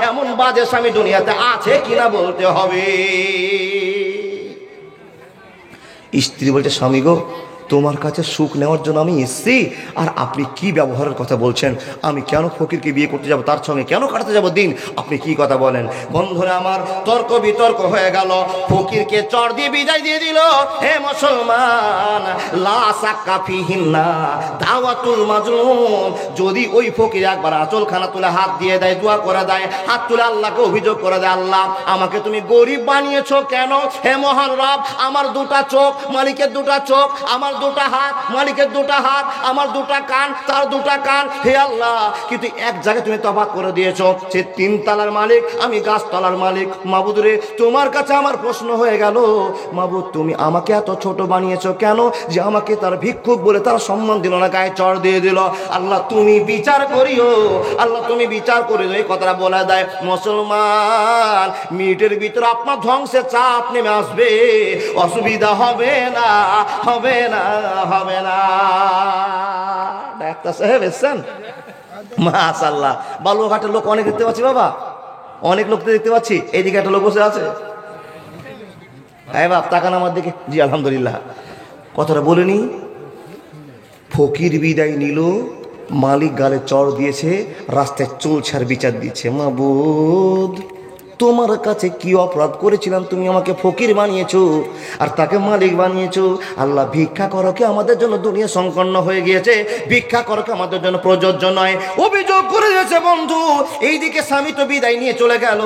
এমন বাজে স্বামী দুনিয়াতে আছে কিনা বলতে হবে। স্ত্রী বলছে, স্বামী গো, তোমার কাছে সুখ নেওয়ার জন্য আমি এসেছি, আর আপনি কি ব্যবহারের কথা বলছেন? আমি কেন ফকিরকে বিয়ে করতে যাব, তার সঙ্গে কেন কাটাতে যাব দিন? আপনি কি কথা বলেন? বন্ধুরা আমার, তর্ক বিতর্ক হয়ে গেল, ফকিরকে চড় দিয়ে বিদায় দিয়ে দিল। হে মুসলমান, লা সাক্কা ফিহিন্না দাওয়াতুল মাজলুম, যদি ওই ফকির একবার আঁচলখানা তুলে হাত দিয়ে দেয়, দোয়া করে দেয়, হাত তুলে আল্লাহকে অভিযোগ করে দেয়, আল্লাহ আমাকে তুমি গরিব বানিয়েছো কেন? হে মহান রব, আমার 2টা চোখ, মালিকের 2টা চোখ, আমার 2টা হাত, মালিকের 2টা হাত, আমার 2টা কান, তার 2টা কান, হে আল্লাহ, কিন্তু এক জায়গায় তুমি তফাৎ করে দিয়েছো, সে 3 তলার মালিক, আমি গাছতলার মালিক। মাবুদ রে, তোমার কাছে আমার প্রশ্ন হয়ে গেল, মাবুদ তুমি আমাকে এত ছোট বানিয়েছো কেন যে আমাকে তার ভিক্ষুক বলে তার সম্মান দিল না, গায়ে চড় দিয়ে দিল? আল্লাহ তুমি বিচার করিও, আল্লাহ তুমি বিচার করিও। এই কথাটা বলে দেয় মুসলমান, মিনিটের ভিতরে আপনার ধ্বংসের চাপ নেমে আসবে, অসুবিধা হবে না, হবে না, হবে না। ডাক্তার সাহেব এসছেন? মাশাআল্লাহ, বালুঘাটের লোক অনেক দেখতে পাচ্ছি বাবা, অনেক লোক দেখতে পাচ্ছি। এইদিকে একটা লোক বসে আছে, হ্যাঁ বাপ, তাকান আমার দিকে। জি আলহামদুলিল্লাহ। কথাটা বলিনি, ফকির বিদায় নিল, মালিক গালে চড় দিয়েছে, রাস্তায় চলছে আর বিচার দিচ্ছে, মাবুদ তোমার কাছে কি অপরাধ করেছিলাম তুমি আমাকে ফকির বানিয়েছো আর তাকে মালিক বানিয়েছো? আল্লাহ ভিক্ষা করো কি আমাদের জন্য দুনিয়া সংকন্ন হয়ে গিয়েছে, ভিক্ষা করো কি আমাদের জন্য প্রযোজ্য নয়। অভিযোগ করে দিয়েছে বন্ধু। এইদিকে স্বামী তো বিদায় নিয়ে চলে গেল,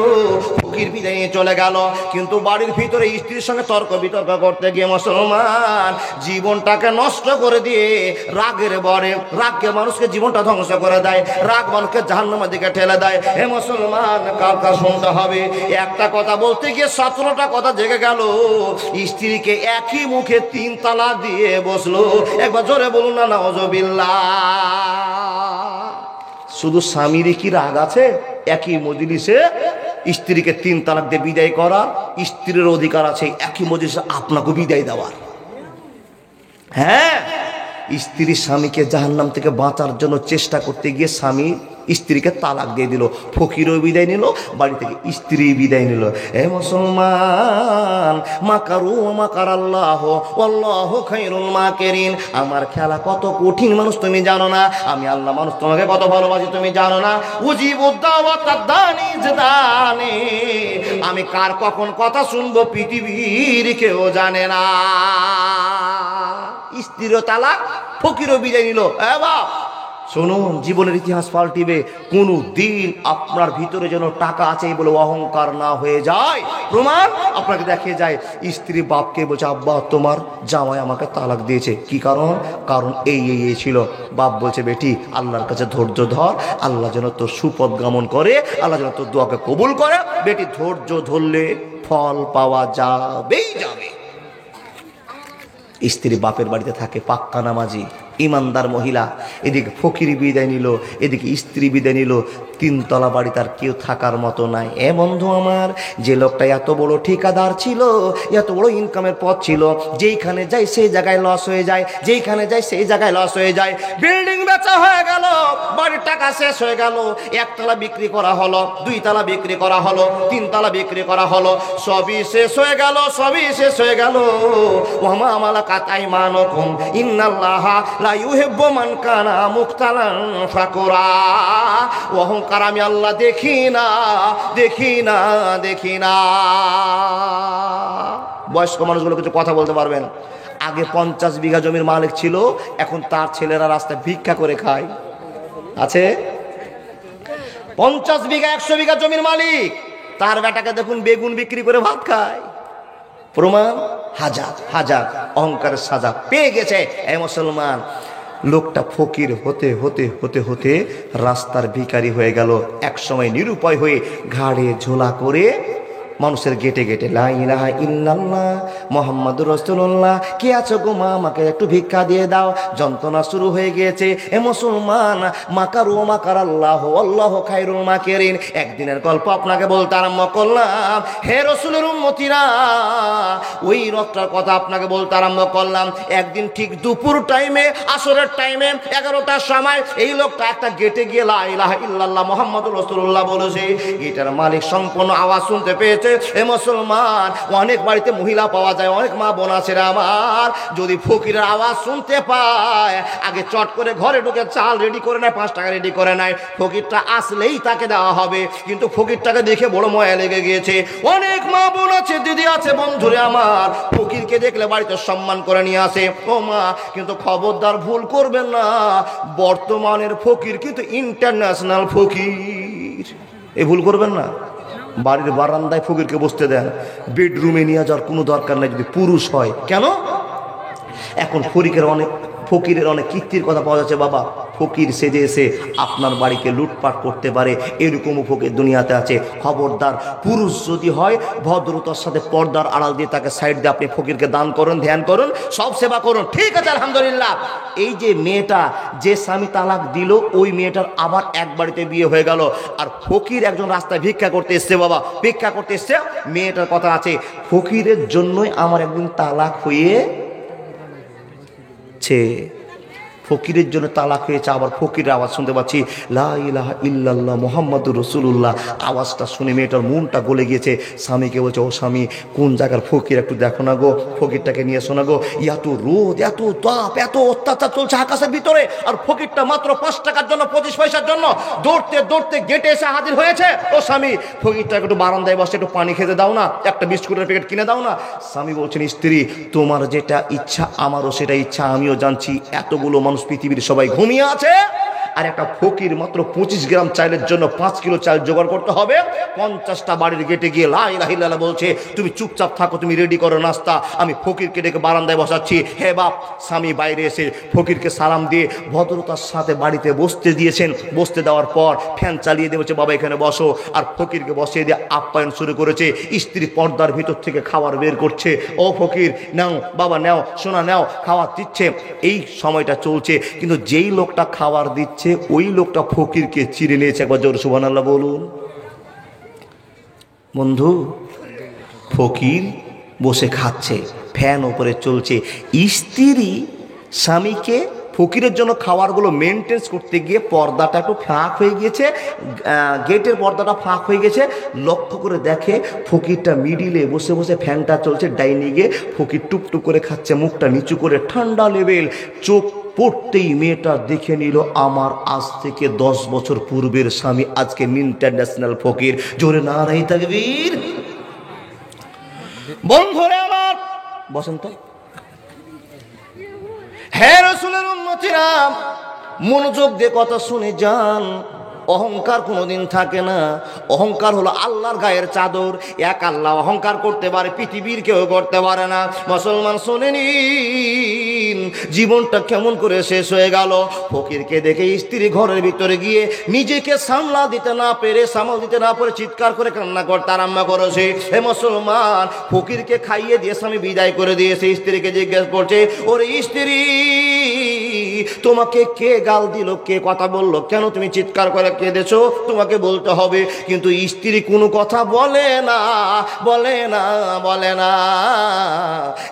ফকির বিদায় নিয়ে চলে গেল, কিন্তু বাড়ির ভিতরে স্ত্রীর সঙ্গে তর্ক বিতর্ক করতে গিয়ে মুসলমান জীবনটাকে নষ্ট করে দিয়ে রাগের বরে, রাগকে মানুষকে জীবনটা ধ্বংস করে দেয়, রাগ মানুষকে জাহান্নামের দিকে ঠেলে দেয়। হে মুসলমান, কার শুনতে হবে? একটা কথা বলতে গিয়ে 17টা কথা জেগে গেল। স্ত্রীকে একই মুখে 3 তালাক দিয়ে বসলো। একবার জোরে বলুন না নাউজুবিল্লাহ। শুধু স্বামীর কি রাগ আছে? একই মজলিসে স্ত্রীকে 3 তালাক দিয়ে বিদায় করা, স্ত্রীর অধিকার আছে একই মজলিসে আপনাকে বিদায় দেওয়ার। হ্যাঁ, স্ত্রী স্বামীকে জাহান্নাম থেকে বাঁচার জন্য চেষ্টা করতে গিয়ে স্বামী স্ত্রীকে তালাক দিয়ে দিল, ফকিরও বিদায় নিল, বাড়ি থেকে স্ত্রী বিদায় নিল। হে মুসলমান, মাকারু মাকার আল্লাহ আল্লাহু খায়রুল মাকিরিন। আমার খেলা কত কঠিন মানুষ তুমি জানো না, আমি আল্লাহ মানুষ তোমাকে কত ভালোবাসি তুমি জানো না। উজিবুদ দাওয়াতাদ দানি জাদানি, আমি কার কখন কথা শুনবো পৃথিবীর কেউ জানে না। স্ত্রীরও তালাক, ফকিরও বিদায় নিল। এ বাপ শুনুন, জীবনের ইতিহাস পাল্টিবে। কোনো দিন আপনার ভিতরে যেন টাকা আছে বলে অহংকার না হয়ে যায়। প্রমাণ আপনাকে দেখে যায়, স্ত্রী বাপকে বলছে, আব্বা তোমার জামাই আমাকে তালাক দিয়েছে। কি কারণ? কারণ এই ছিল। বাপ বলছে, বেটি আল্লাহর কাছে ধৈর্য ধর, আল্লাহ যেন তোর সুপথ গমন করে, আল্লাহ যেন তোর দোয়াকে কবুল করে। বেটি ধৈর্য ধরলে ফল পাওয়া যাবেই যাবে। স্ত্রী বাপের বাড়িতে থাকে, পাক্কা নামাজি ইমানদার মহিলা। এদিকে ফকির বিদায় নিল, এদিকে স্ত্রী বিদায় নিল। 3 তলা বাড়ি তার কেউ থাকার মতো নাই। এ বন্ধু আমার, যে লোকটা এত বড় ঠিকাদার ছিল, এত বড় ইনকামের পথ ছিল, যেইখানে যায় সেই জায়গায় লস হয়ে যায়, যেইখানে যায় সেই জায়গায় লস হয়ে যায়। বিল্ডিং বেচা হয়ে গেল, বাড়ির টাকা শেষ হয়ে গেল, একতলা বিক্রি করা হলো, 2 তালা বিক্রি করা হলো, 3 তালা বিক্রি করা হলো, সবই শেষ হয়ে গেল, সবই শেষ হয়ে গেল। ওয়ামা মালাকাত আইমানুকুম ইন্নাল্লাহা লা ইউহিব্বু মান কানা মুখতালান ফাকুরা। অহংকার আমি আল্লাহ দেখি না, দেখি না, দেখি না। বয়স্ক মানুষগুলো কিছু কথা বলতে পারবেন? আগে 50 বিঘা জমির মালিক ছিল, এখন তার ছেলেরা রাস্তায় ভিক্ষা করে খায়। আছে 50 বিঘা 100 বিঘা জমির মালিক, তার বেটাকে দেখুন বেগুন বিক্রি করে ভাত খায়। প্রমাণ হাজার হাজার, অহংকারের সাজা পেয়ে গেছে। এই মুসলমান, লোকটা ফকির হতে হতে হতে হতে রাস্তার ভিখারি হয়ে গেল। এক সময় নিরুপায় হয়ে ঘাড়ে ঝোলা করে মানুষের গেটে গেটে লা ইলাহা ইল্লাল্লাহ মুহাম্মাদুর রাসূলুল্লাহ, কে আছো গো মা, আমাকে একটু ভিক্ষা দিয়ে দাও। যন্ত্রণা শুরু হয়ে গিয়েছে। এ মুসলমান, মাকারু মাকার আল্লাহ আল্লাহু খায়রুল মাকিরিন। একদিনের গল্প আপনাকে বলতে আরম্ভ করলাম। হে রাসূলের উম্মতিরা, ওই লোকটার কথা আপনাকে বলতে আরম্ভ করলাম। একদিন ঠিক দুপুর টাইমে, আসরের টাইমে 11টার সময় এই লোকটা একটা গেটে গিয়ে লা ইলাহা ইল্লাল্লাহ মুহাম্মাদুর রাসূলুল্লাহ বলেছে। গেটের মালিক সম্পূর্ণ আওয়াজ শুনতে পেয়েছে। এ মুসলমান, অনেক বাড়িতে মহিলা পাওয়া যায়, অনেক মা বোন আছে আমার, যদি ফকিরের আওয়াজ শুনতে পায় আগে চট করে ঘরে ঢুকে চাল রেডি করে নেয়, 5 টাকা রেডি করে নেয়। ফকিরটা আসলেই তাকে দেওয়া হবে, কিন্তু ফকিরটাকে দেখে বড় ময়া লেগে গিয়েছে। অনেক মা বোন আছে, দিদি আছে, বন্ধুরে আমার, ফকিরকে দেখলে বাড়িতে সম্মান করে নিয়ে আসে। ও মা, কিন্তু খবরদার ভুল করবেন না, বর্তমানের ফকির কিন্তু ইন্টারন্যাশনাল ফকির। এই ভুল করবেন না। বাড়ির বারান্দায় ফকিরকে বসতে দেন, বেডরুমে নিয়ে যাওয়ার কোনো দরকার নেই যদি পুরুষ হয়। কেন? এখন ফকিরের অনেক কীর্তির কথা পাওয়া যাচ্ছে। বাবা, ফকির সেজে এসে আপনার বাড়িকে লুটপাট করতে পারে, এরকমও ফকির দুনিয়াতে আছে। খবরদার, পুরুষ যদি হয় ভদ্রতার সাথে পর্দার আড়াল দিয়ে তাকে সাইড দিয়ে আপনি ফকিরকে দান করুন, ধ্যান করুন, সব সেবা করুন, ঠিক আছে আলহামদুলিল্লাহ। এই যে মেয়েটা, যে স্বামী তালাক দিল, ওই মেয়েটার আবার এক বাড়িতে বিয়ে হয়ে গেল। আর ফকির একজন রাস্তায় ভিক্ষা করতে এসছে। বাবা, ভিক্ষা করতে এসছে, মেয়েটার কথা আছে, ফকিরের জন্যই আমার একদিন তালাক হয়েছে। ফকিরের জন্য তালাক হয়েছে। আবার ফকিরের আওয়াজ শুনতে পাচ্ছি, লা ইলাহা ইল্লাল্লাহ মুহাম্মাদুর রাসূলুল্লাহ। আওয়াজটা শুনে মেয়েটার মনটা গলে গিয়েছে। স্বামীকে বলছে, ও স্বামী, কোন জায়গার ফকির, একটু দেখো না গো, ফকিরটাকে নিয়ে শোনা গো। এত রোদ, এত তাপ, এত অত্যাচার চলছে আকাশের ভিতরে, আর ফকিরটা মাত্র 5 টাকার জন্য, 25 পয়সার জন্য দৌড়তে দৌড়তে গেটে এসে হাজির হয়েছে। ও স্বামী, ফকিরটাকে একটু বারান্দায় বসে একটু পানি খেতে দাও না, একটা বিস্কুটের প্যাকেট কিনে দাও না। স্বামী বলছেন, স্ত্রী, তোমার যেটা ইচ্ছা আমারও সেটা ইচ্ছা, আমিও জানছি এতগুলো মানুষ পৃথিবীর সবাই ঘুমিয়ে আছে, আর একটা ফকির মাত্র 25 গ্রাম চালের জন্য 5 কিলো চাল জোগাড় করতে হবে। 50টা বাড়ির গেটে গিয়ে লা ইলাহা ইল্লাল্লাহ বলছে, তুমি চুপচাপ থাকো, তুমি রেডি করো নাস্তা, আমি ফকিরকে ডেকে বারান্দায় বসাচ্ছি। হে বাপ, স্বামী বাইরে এসে ফকিরকে সালাম দিয়ে ভদ্রতার সাথে বাড়িতে বসতে দিয়েছেন। বসতে দেওয়ার পর ফ্যান চালিয়ে দিয়ে বলছে, বাবা এখানে বসো, আর ফকিরকে বসিয়ে দিয়ে আপ্যায়ন শুরু করেছে। স্ত্রী পর্দার ভিতর থেকে খাবার বের করছে। ও ফকির, নাও বাবা, নাও সোনা, নাও, খাবার দিচ্ছে। এই সময়টা চলছে, কিন্তু যেই লোকটা খাবার দিচ্ছে ওই লোকটা ফকিরকে চিনে নিয়েছে। একবার জোর সুবহানাল্লাহ বলুন। বন্ধু, ফকির বসে খাচ্ছে, ফ্যান উপরে চলছে। স্ত্রী স্বামীকে ফকিরের জন্য খাবারগুলো মেনটেন্স করতে গিয়ে পর্দাটা একটু ফাঁক হয়ে গিয়েছে, গেটের পর্দাটা ফাঁক হয়ে গেছে। লক্ষ্য করে দেখে ফকিরটা মিডিলে বসে বসে, ফ্যানটা চলছে ডাইনিংয়ে, ফকির টুকটুক করে খাচ্ছে, মুখটা নিচু করে, ঠান্ডা লেভেল। চোখ পড়তেই মেয়েটা দেখে নিল, আমার আজ থেকে 10 বছর পূর্বের স্বামী আজকে ইন্টারন্যাশনাল ফকির। জোরে নারায়ে তাকবীর। বন্ধুরে আমার, বসেন তো। হে রাসূলের উম্মতিরা, মনোযোগ দিয়ে কথা শুনে যান। অহংকার কোনোদিন থাকে না। অহংকার হলো আল্লাহর গায়ের চাদর। এক আল্লাহ অহংকার করতে পারে, পৃথিবীর কেউ করতে পারে না। মুসলমান শুনে নিন, জীবনটা কেমন করে শেষ হয়ে গেল। ফকিরকে দেখে স্ত্রী ঘরের ভিতরে গিয়ে নিজেকে সামাল দিতে না পেরে চিৎকার করে কান্না করতে আরম্ভ করেছে। হে মুসলমান, ফকিরকে খাইয়ে দিয়ে স্বামী বিদায় করে দিয়েছে। স্ত্রীকে জিজ্ঞেস করছে, ওরে স্ত্রী, তোমাকে কে গাল দিল, কে কথা বললো, কেন তুমি চিৎকার করে কেঁদেছো, তোমাকে বলতে হবে। কিন্তু স্ত্রী কোনো কথা বলে না, বলে না, বলে না।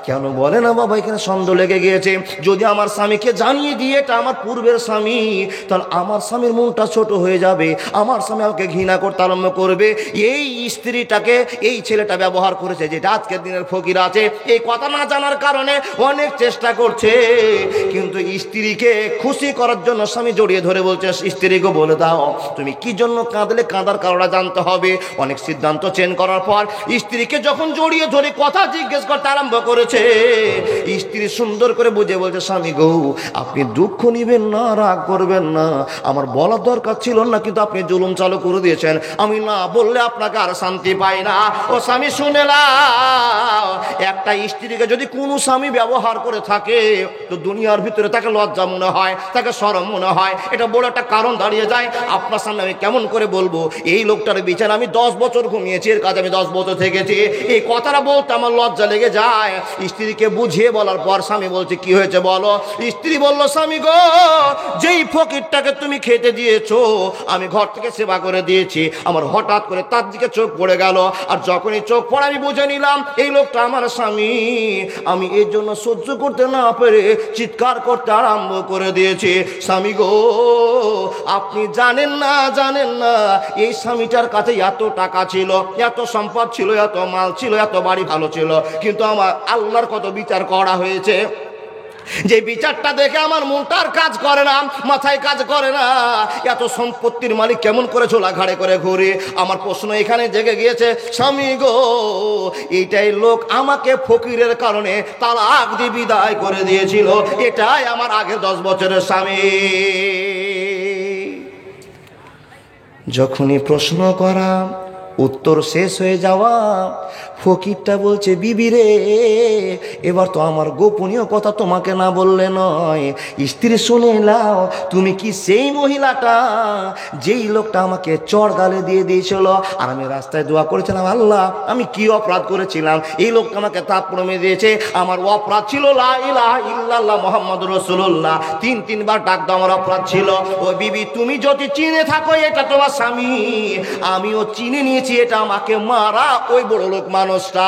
কেন বলে না বাবা? এখানে সন্দেহ লেগে গিয়েছে। যদি আমার স্বামীকে জানিয়ে দিয়ে এটা আমার পূর্বের স্বামী, তাহলে আমার স্বামীর মনটা ছোট হয়ে যাবে, আমার স্বামী আমাকে ঘৃণা করতে আরম্ভ করবে। এই স্ত্রীটাকে এই ছেলেটা ব্যবহার করেছে, যেটা আজকের দিনের ফকির আছে, এই কথা না জানার কারণে অনেক চেষ্টা করছে, কিন্তু স্ত্রীকে খুশি করার জন্য স্বামী জড়িয়ে ধরে বলছে, স্ত্রীকে বলে দাও তুমি কি জন্য কাঁদলে, কাঁদার কারণটা জানতে হবে। অনেক সিদ্ধান্ত চেঞ্জ করার পর স্ত্রীকে যখন জড়িয়ে ধরে কথা জিজ্ঞেস করতে আরম্ভ করেছে, স্ত্রী সুন্দর করে বুঝে বলছে, স্বামী গো আপনি দুঃখ নিবেন না, রাগ করবেন না, আমার বলার দরকার ছিল না, কিন্তু আপনি জুলুম চালু করে দিয়েছেন, আমি না বললে আপনাকে আর শান্তি পাই না। ও স্বামী শুনে নাও, একটা স্ত্রীকে যদি কোনো স্বামী ব্যবহার করে থাকে, তো দুনিয়ার ভিতরে তাকে লজ্জা মনে হয়, তাকে শরম মনে হয়। এটা বড় একটা কারণ দাঁড়িয়ে যায়। আপনার সামনে আমি কেমন করে বলবো, এই লোকটার বিচার আমি 10 বছর ঘুমিয়েছি, এর কাজ আমি 10 বছর থেকেছি, এই কথাটা বলতে আমার লজ্জা লেগে যায়। স্ত্রীকে বুঝিয়ে বলার পর স্বামী বলছে, কি হয়েছে বলো। স্ত্রী বলল, স্বামী গো যেই ফকিরটাকে তুমি খেতে দিয়েছো, আমি ঘর থেকে সেবা করে দিয়েছি, আমার হঠাৎ করে তার দিকে চোখ পড়ে গেল, আর যখনই চোখ পড়ে আমি বুঝে নিলাম এই লোকটা আমার স্বামী। আমি এর জন্য সহ্য করতে না পেরে চিৎকার করতে আরম্ভ করে দিয়েছি। স্বামী গো আপনি জানেন না, জানেন না এই স্বামীটার কাছে এত টাকা ছিল, এত সম্পদ ছিল, এত মাল ছিল, এত বাড়ি ভালো ছিল, কিন্তু আমার আল্লাহর কত বিচার করা হয়েছে, যে বিচারটা দেখে আমার মনটার কাজ করে না, মাথায় কাজ করে না। এত সম্পত্তির মালিক কেমন করে ঝোলা ঘাড়ে করে ঘুরে। আমার প্রশ্ন এখানে জেগে গিয়েছে, স্বামী গো এইটাই লোক আমাকে ফকিরের কারণে তালাক দিয়ে বিদায় করে দিয়েছিল, এটাই আমার আগে 10 বছরের স্বামী। যখনই প্রশ্ন করা, উত্তর শেষ হয়ে যাওয়া, ফকিরটা বলছে, বিবি রে এবার তো আমার গোপনীয় কথা তোমাকে না বললে নয়। স্ত্রী শুনে নাও, তুমি কি সেই মহিলাটা যেই লোকটা আমাকে চড় গালে দিয়ে দিয়েছিল, আর আমি রাস্তায় দোয়া করেছিলাম, আল্লাহ আমি কি অপরাধ করেছিলাম, এই লোকটা আমাকে থাপ্পড় মেরে দিয়েছে, আমার অপরাধ ছিল লা ইলাহা ইল্লাল্লাহ মুহাম্মাদুর রাসূলুল্লাহ, 3 বার ডাক দাও, আমার অপরাধ ছিল। ও বিবি তুমি যদি চিনে থাকো এটা তোমার স্বামী, আমিও চিনে নিয়েছি এটা আমাকে মারা ওই বড় লোক মানুষটা,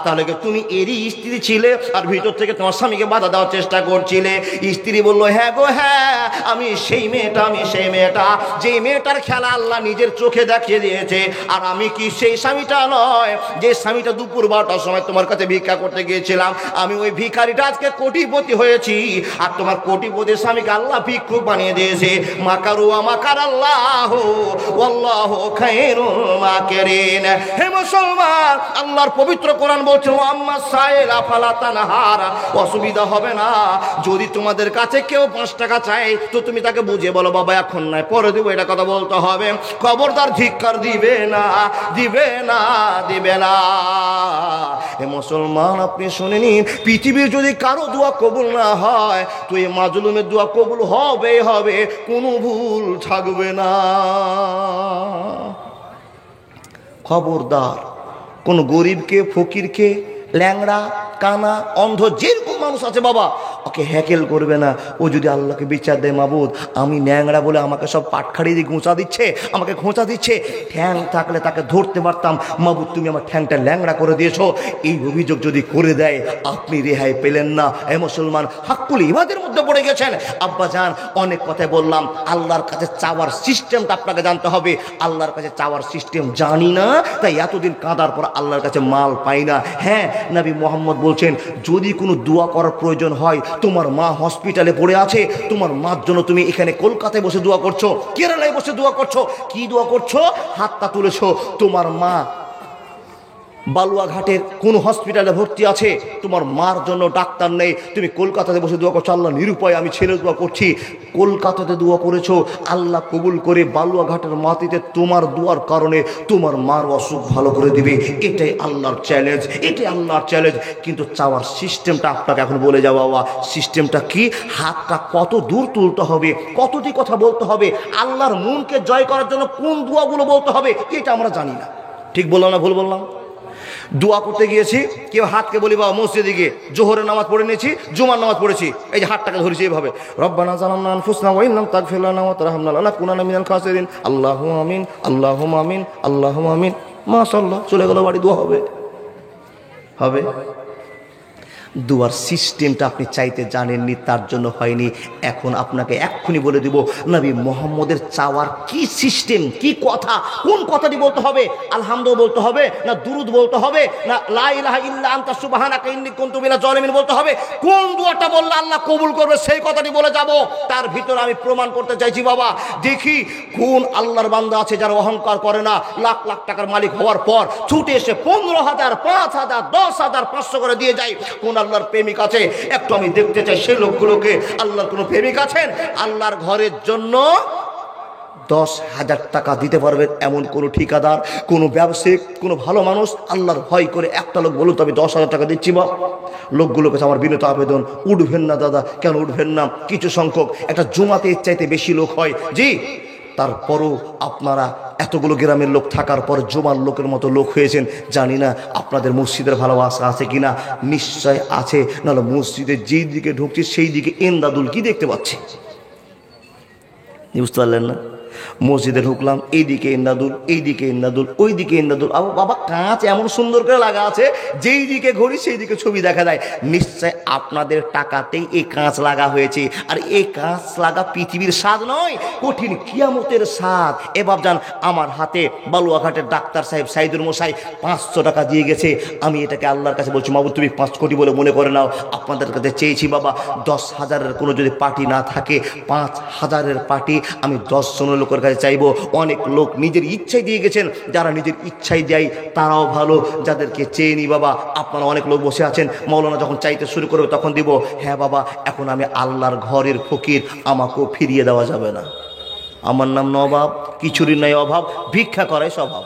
তাহলে তুমি এরই স্ত্রী ছিলে, আর ভিতর থেকে তোমার স্বামীকে বাধা দেওয়ার চেষ্টা করছিলে। স্ত্রী বলল, হ্যাঁ গো হ্যাঁ, আমি সেই মেয়েটা, আমি সেই মেয়েটা, যে মেয়েটার খেলা আল্লাহ নিজের চোখে দেখিয়ে দিয়েছে। আর আমি কি সেই স্বামীটা নয়, যে স্বামীটা দুপুর 12টার সময় তোমার কাছে ভিক্ষা করতে গিয়েছিলাম, আমি ওই ভিখারিটা আজকে কোটিপতি হয়েছি, আর তোমার কোটিপতির স্বামীকে আল্লাহ ভিক্ষুক বানিয়ে দিয়েছে। মাকারু মাকার আল্লাহ ওয়াল্লাহু খায়রুল মাকিরিন। হে মুসলমান, আল্লাহর পবিত্র কোরআন বলছে, আম্মা সাইলা ফালা তানহারা, অসুবিধা হবে না যদি তোমাদের কাছে কেউ 5 টাকা চায়, তো তুমি তাকে বুঝিয়ে বলো, বাবা এখন নয় পরে দেবো, এটা কথা বলতে হবে। খবরদার ধিক্কার দিবে না, দিবে না, দিবে না। হে মুসলমান আপনি শুনে নিন, পৃথিবীর যদি কারো দোয়া কবুল না হয়, তো এই মাজলুমের দোয়া কবুল হবে, হবে, কোনো ভুল থাকবে না। খবরদার কোন গরিবকে, ফকিরকে, ল্যাংড়া, কানা, অন্ধ, যেরকম মানুষ আছে বাবা, ওকে হ্যাকেল করবে না। ও যদি আল্লাহকে বিচার দেয়, মাবুদ আমি ন্যাংরা বলে আমাকে সব পাটখাড়ি দিয়ে ঘোঁচা দিচ্ছে, আমাকে খোঁচা দিচ্ছে, ঠ্যাং থাকলে তাকে ধরতে পারতাম, মাবুদ তুমি আমার ঠ্যাংটা ল্যাংড়া করে দিয়েছো, এই অভিযোগ যদি করে দেয় আপনি রেহাই পেলেন না। এ মুসলমান হাক্কুল ইবাদের মধ্যে পড়ে গেছেন। আব্বা জান অনেক কথাই বললাম, আল্লাহর কাছে চাওয়ার সিস্টেমটা আপনাকে জানতে হবে। আল্লাহর কাছে চাওয়ার সিস্টেম জানি না, তাই এতদিন কাঁদার পর আল্লাহর কাছে মাল পাই না। হ্যাঁ, নবী মুহাম্মদ বলছেন, যদি কোনো দোয়া করার প্রয়োজন হয়, তোমার মা হসপিটালে পড়ে আছে, তোমার মার জন্য তুমি এখানে কলকাতায় বসে দোয়া করছো, কেরালায় বসে দোয়া করছো, কি দোয়া করছো, হাতটা তুলেছো, তোমার মা বালুয়াঘাটের কোন হসপিটালে ভর্তি আছে, তোমার মার জন্য ডাক্তার নেই, তুমি কলকাতাতে বসে দোয়া করছো, আল্লাহ নিরুপায় আমি ছেলে দোয়া করছি, কলকাতাতে দোয়া করেছো, আল্লাহ কবুল করে বালুয়াঘাটের মাটিতে তোমার দোয়ার কারণে তোমার মার অসুখ ভালো করে দিবে। এটাই আল্লাহর চ্যালেঞ্জ, এটাই আল্লাহর চ্যালেঞ্জ। কিন্তু চাওয়ার সিস্টেমটা আপনাকে এখন বলে যাওয়া, বাবা সিস্টেমটা কি, হাতটা কত দূর তুলতে হবে, কতটি কথা বলতে হবে, আল্লাহর মনকে জয় করার জন্য কোন দোয়াগুলো বলতে হবে, এটা আমরা জানি না। ঠিক বললাম না ভুল বললাম? দোয়া করতে গিয়েছি, কেউ হাতকে বলি বাবা মসজিদে গিয়ে জোহরের নামাজ পড়ে নিয়েছি, জুমার নামাজ পড়েছি, এই যে হাতটাকে ধরেছি এইভাবে, রব্বানা জালামনা আনফুসনা ওয়া ইন লাম তাগফির লানা ওয়া তারহামনা লানাকুনান্না মিনাল খাসিরিন, আল্লাহুম্মা আমিন, আল্লাহুম্মা আমিন, আল্লাহুম্মা আমিন। মাশাআল্লাহ, চলে গেল বাড়ি, দোয়া হবে। হবে দুয়ার সিস্টেমটা আপনি চাইতে জানেননি, তার জন্য হয়নি। এখন আপনাকে এক্ষুনি বলে দিব নবী মুহাম্মদের চাওয়ার কি সিস্টেম, কি কথা, কোন কথাটি বলতে হবে। আলহামদু বলতে হবে, না দুরুদ বলতে হবে, না লা ইলাহা ইল্লা আনতা সুবহানাকা ইন্নী কুনতু মিনাজ জালিমিন বলতে হবে। কোন দুয়াটা বললে আল্লাহ কবুল করবে সেই কথাটি বলে যাব। তার ভিতরে আমি প্রমাণ করতে চাইছি বাবা, দেখি কোন আল্লাহর বান্দা আছে যারা অহংকার করে না, লাখ লাখ টাকার মালিক হওয়ার পর ছুটে এসে 15,000, 5,000, 10,000, 500 করে দিয়ে যায়। কোন আল্লাহর প্রেমিক আছে একটু আমি দেখতে চাই সেই লোকগুলোকে। আল্লাহর কোন প্রেমিক আছেন আল্লাহর ঘরের জন্য 10,000 টাকা দিতে পারবেন এমন কোন ঠিকাদার, কোন ব্যবসায়িক, কোন ভালো মানুষ আল্লাহর ভয় করে একটা লোক বলুন তো আমি 10,000 টাকা দিচ্ছি বা? লোকগুলোর কাছে আমার বিনীত আবেদন, উঠবেন না দাদা। কেন উঠবেন না? কিছু সংখ্যক, একটা জুমাতে এর চাইতে বেশি লোক হয় জি, তারপরও আপনারা এতগুলো গ্রামের লোক থাকার পর জুমার লোকের মতো লোক হয়েছেন। জানি না আপনাদের মসজিদের ভালোবাসা আছে কিনা, নিশ্চয় আছে, নাহলে মসজিদের যেই দিকে ঢুকছে সেই দিকে এন্দাদুল কি দেখতে পাচ্ছি, বুঝতে পারলেন না? মসজিদে ঢুকলাম, এইদিকে ইন্দাদুল, এইদিকে ইন্দাদুল, ওইদিকে ইন্দাদুল। বাবা কাঁচ এমন সুন্দর করে লাগা আছে, যেই দিকে ঘড়ি সেই দিকে ছবি দেখা যায়। নিশ্চয় আপনাদের টাকাতেই এই কাঁচ লাগা হয়েছে। আর এই কাঁচ লাগা পৃথিবীর স্বাদ নয়, কঠিন কিয়ামতের স্বাদ। এ বাপজান, আমার হাতে বালুয়াঘাটের ডাক্তার সাহেব সাইদুর মশাই 500 টাকা দিয়ে গেছে। আমি এটাকে আল্লাহর কাছে বলছি, মাবুদ তুমি 5 কোটি বলে মনে করে নাও। আপনাদের কাছে চেয়েছি বাবা 10,000-এর কোনো যদি পার্টি না থাকে, 5,000-এর পার্টি আমি 10 জনের লোকের কাছে চাইবো। অনেক লোক নিজের ইচ্ছাই দিয়ে গেছেন, যারা নিজের ইচ্ছাই দেয় তারাও ভালো, যাদেরকে চেয়ে নি বাবা। আপনারা অনেক লোক বসে আছেন, মৌলানা যখন চাইতে শুরু করবে তখন দিব। হ্যাঁ বাবা, এখন আমি আল্লাহর ঘরের ফকির, আমাকেও ফিরিয়ে দেওয়া যাবে না। আমার নাম নবাব, কিছুরই নাই অভাব, ভিক্ষা করাই স্বভাব।